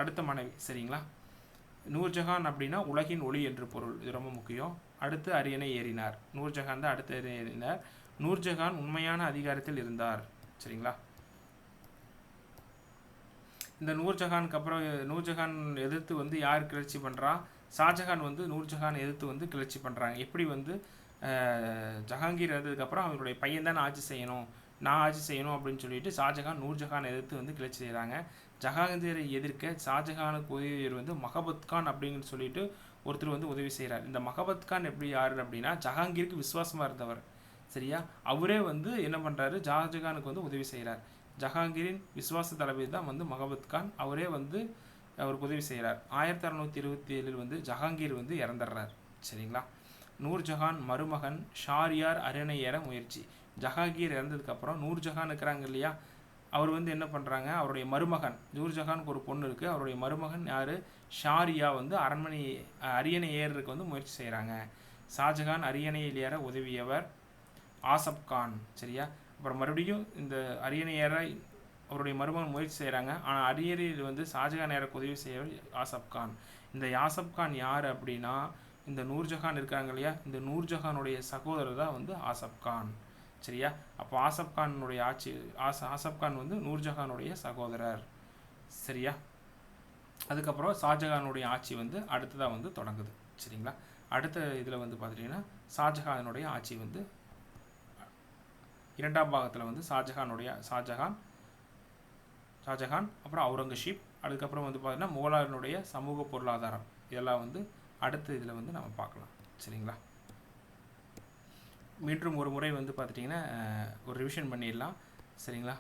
அடுத்த மனைவி. சரிங்களா. நூர்ஜஹான் அப்படின்னா உலகின் ஒளி என்று பொருள், இது ரொம்ப முக்கியம். அடுத்து அரியணை ஏறினார். நூர்ஜஹான் தான் அடுத்து அரியணை ஏறினார். நூர்ஜஹான் உண்மையான அதிகாரத்தில் இருந்தார். சரிங்களா. இந்த நூர்ஜஹானுக்கு அப்புறம் நூர்ஜஹான் எதிர்த்து வந்து யார் கிளர்ச்சி பண்ணுறா? ஷாஜஹான் வந்து நூர்ஜஹான் எதிர்த்து வந்து கிளர்ச்சி பண்ணுறாங்க. எப்படி வந்து ஜஹாங்கீர் இறந்ததுக்கப்புறம் அவருடைய பையன் தான் ஆட்சி செய்யணும், நான் ஆட்சி செய்யணும் அப்படின்னு சொல்லிட்டு ஷாஜஹான் நூர்ஜஹான் எதிர்த்து வந்து கிளர்ச்சி செய்கிறாங்க. ஜஹாங்கீரை எதிர்க்க ஷாஜஹானுக்கு உதவியவர் வந்து மஹபத் கான் அப்படின்னு சொல்லிட்டு ஒருத்தர் வந்து உதவி செய்கிறார். இந்த மஹபத் கான் எப்படி யார் அப்படின்னா ஜஹாங்கீருக்கு விசுவாசமாக இருந்தவர். சரியா. அவரே வந்து என்ன பண்ணுறாரு, ஷாஜஹானுக்கு வந்து உதவி செய்கிறார். ஜஹாங்கீரின் விசுவாச தளபதி தான் வந்து மஹபத் கான். அவரே வந்து அவருக்கு உதவி செய்கிறார். 1627 வந்து ஜஹாங்கீர் வந்து இறந்துடுறார். சரிங்களா. நூர்ஜஹான் மருமகன் ஷாரியார் அரியணை ஏற முயற்சி. ஜஹாங்கீர் இறந்ததுக்கப்புறம் நூர்ஜஹான் இருக்கிறாங்க இல்லையா, அவர் வந்து என்ன பண்ணுறாங்க, அவருடைய மருமகன் நூர்ஜஹானுக்கு ஒரு பொண்ணு இருக்குது, அவருடைய மருமகன் யார், ஷாரியா வந்து அரியணை ஏறுறதுக்கு வந்து முயற்சி செய்கிறாங்க. ஷாஜஹான் அரியணையில் ஏற உதவியவர் ஆசப் கான். சரியா. அப்புறம் மறுபடியும் இந்த அரியணை ஏற அவருடைய மருமகன் முயற்சி செய்கிறாங்க. ஆனால் அரியணையில் வந்து ஷாஜஹான் ஏறக்கு உதவி செய்யவர் ஆசப் கான். இந்த யாசப் கான் யார் அப்படின்னா இந்த நூர்ஜஹான் இருக்காங்க இல்லையா, இந்த நூர்ஜஹானுடைய சகோதரர் தான் வந்து ஆசப் கான். சரியா. அப்போ ஆசப் கானுடைய ஆட்சி ஆசப் கான் வந்து நூர்ஜஹானுடைய சகோதரர். சரியா. அதுக்கப்புறம் ஷாஜஹானுடைய ஆட்சி வந்து அடுத்ததாக வந்து தொடங்குது. சரிங்களா. அடுத்த இதில் வந்து பார்த்துட்டிங்கன்னா ஷாஜஹானுடைய ஆட்சி வந்து இரண்டாம் பாகத்தில் வந்து ஷாஜஹான் அப்புறம் அவுரங்கசீப், அதுக்கப்புறம் வந்து பார்த்திங்கன்னா முகலாயனுடைய சமூக பொருளாதாரம், இதெல்லாம் வந்து அடுத்த இதில் வந்து நம்ம பார்க்கலாம். சரிங்களா. மீண்டும் ஒரு முறை வந்து பார்த்துட்டிங்கன்னா ஒரு ரிவிஷன் பண்ணிடலாம். சரிங்களா.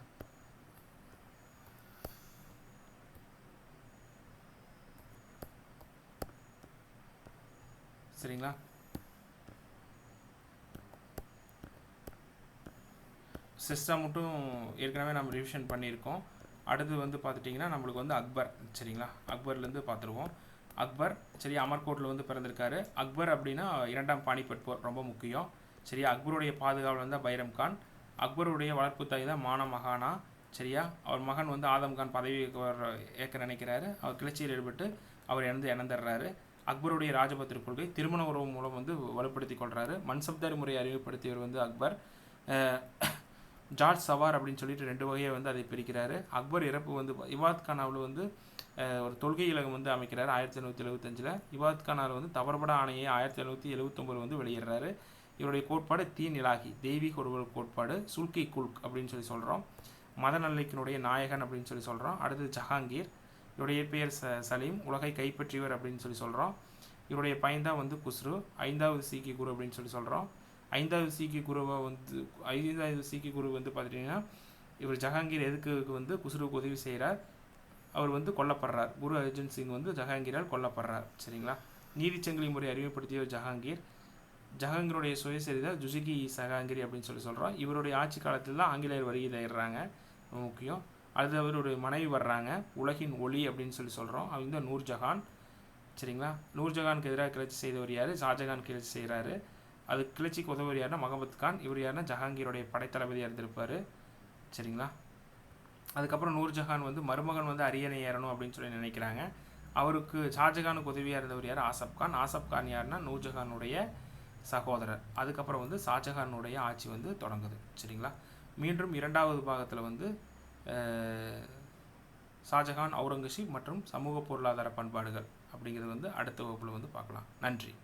சரிங்களா. சிஸ்டம் மட்டும் ஏற்கனவே நம்ம ரிவிஷன் பண்ணியிருக்கோம். அடுத்து வந்து பார்த்துட்டிங்கன்னா நம்மளுக்கு வந்து அக்பர். சரிங்களா. அக்பர்லேருந்து பார்த்துருவோம். அக்பர் சரி அமர்கோட்டில் வந்து பிறந்திருக்காரு. அக்பர் அப்படின்னா இரண்டாம் பானிபட் போர் ரொம்ப முக்கியம். சரியா. அக்பருடைய பாதுகாவலர் வந்து பைரம் கான். அக்பருடைய வளர்ப்பு தாய் தான் மானமகானா. சரியா. அவர் மகன் வந்து ஆதம் கான் பதவி ஏற்க நினைக்கிறாரு. அவர் கிளர்ச்சியில் ஈடுபட்டு அவர் இறந்துடுறாரு. அக்பருடைய ராஜபத்திர கொள்கை திருமண உறவு மூலம் வந்து வலுப்படுத்தி கொள்கிறாரு. மன்சப்தாரி முறையை அறிமுகப்படுத்தியவர் வந்து அக்பர். ஜார்ஜ் சவார் அப்படின்னு சொல்லிட்டு 2 வகையை வந்து அதை பிரிக்கிறாரு. அக்பர் இறப்பு வந்து இவாத் கானாவில் வந்து ஒரு தொல்கை இலகம் வந்து அமைக்கிறார் 1775. இவாத் கானாவில் வந்து தவறுபட ஆணையை 1779 வந்து வெளியிடுறாரு. இவருடைய கோட்பாடு தீன் இலாகி, தெய்வீக ஒரு கோட்பாடு, சுல்கி குல்க் அப்படின்னு சொல்லி சொல்கிறோம். மத நல்லிக்கினுடைய நாயகன் அப்படின்னு சொல்லி சொல்கிறோம். அடுத்தது ஜஹாங்கீர், இவருடைய பெயர் சலீம், உலகை கைப்பற்றியவர் அப்படின்னு சொல்லி சொல்கிறோம். இவருடைய பையன் தான் வந்து குஸ்ரு, 5வது சீக்கிய குரு அப்படின்னு சொல்லி சொல்கிறோம். 5வது சீக்கிய குரு வந்து பார்த்துட்டிங்கன்னா இவர் ஜஹாங்கீர் எதுக்கு வந்து குஸ்ருவுக்கு உதவி செய்கிறார், அவர் வந்து கொல்லப்படுறார். குரு அர்ஜுன் சிங் வந்து ஜஹாங்கீரால் கொல்லப்படுறார். சரிங்களா. நீதிச்சங்கிலி முறை அறிமுகப்படுத்தியவர் ஜஹாங்கீர். ஜஹாங்கீருடைய சுயசரிதை ஜுசுகி சஹாங்கீர் அப்படின்னு சொல்லி சொல்கிறோம். இவருடைய ஆட்சி காலத்தில் தான் ஆங்கிலேயர் வருகிறாங்க, முக்கியம். அது அவருடைய மனைவி வர்றாங்க, உலகின் ஒளி அப்படின்னு சொல்லி சொல்கிறோம். அவங்க தான் நூர்ஜஹான். சரிங்களா. நூர்ஜஹானுக்கு எதிராக கிளர்ச்சி செய்தவர் யார், ஷாஜஹான் கிளர்ச்சி செய்கிறாரு. அது கிளர்ச்சிக்கு உதவுவர் யாருன்னா மஹபத் கான். இவர் யாருன்னா ஜஹாங்கீருடைய படைத்தளபதியாக இருந்திருப்பார். சரிங்களா. அதுக்கப்புறம் நூர்ஜஹான் வந்து மருமகன் வந்து அரியணை ஏறணும் அப்படின்னு சொல்லி நினைக்கிறாங்க. அவருக்கு ஷாஜஹானுக்கு உதவியாக இருந்தவர் யார், ஆசப் கான். ஆசப் கான் யாருன்னா நூர்ஜஹானுடைய சகோதரர். அதுக்கப்புறம் வந்து ஷாஜஹானுடைய ஆட்சி வந்து தொடங்குது. சரிங்களா. மீண்டும் இரண்டாவது பாகத்தில் வந்து ஷாஜஹான், அவுரங்கசீப் மற்றும் சமூக பொருளாதார பண்பாடுகள் அப்படிங்கிறது வந்து அடுத்த வகுப்பில் வந்து பார்க்கலாம். நன்றி.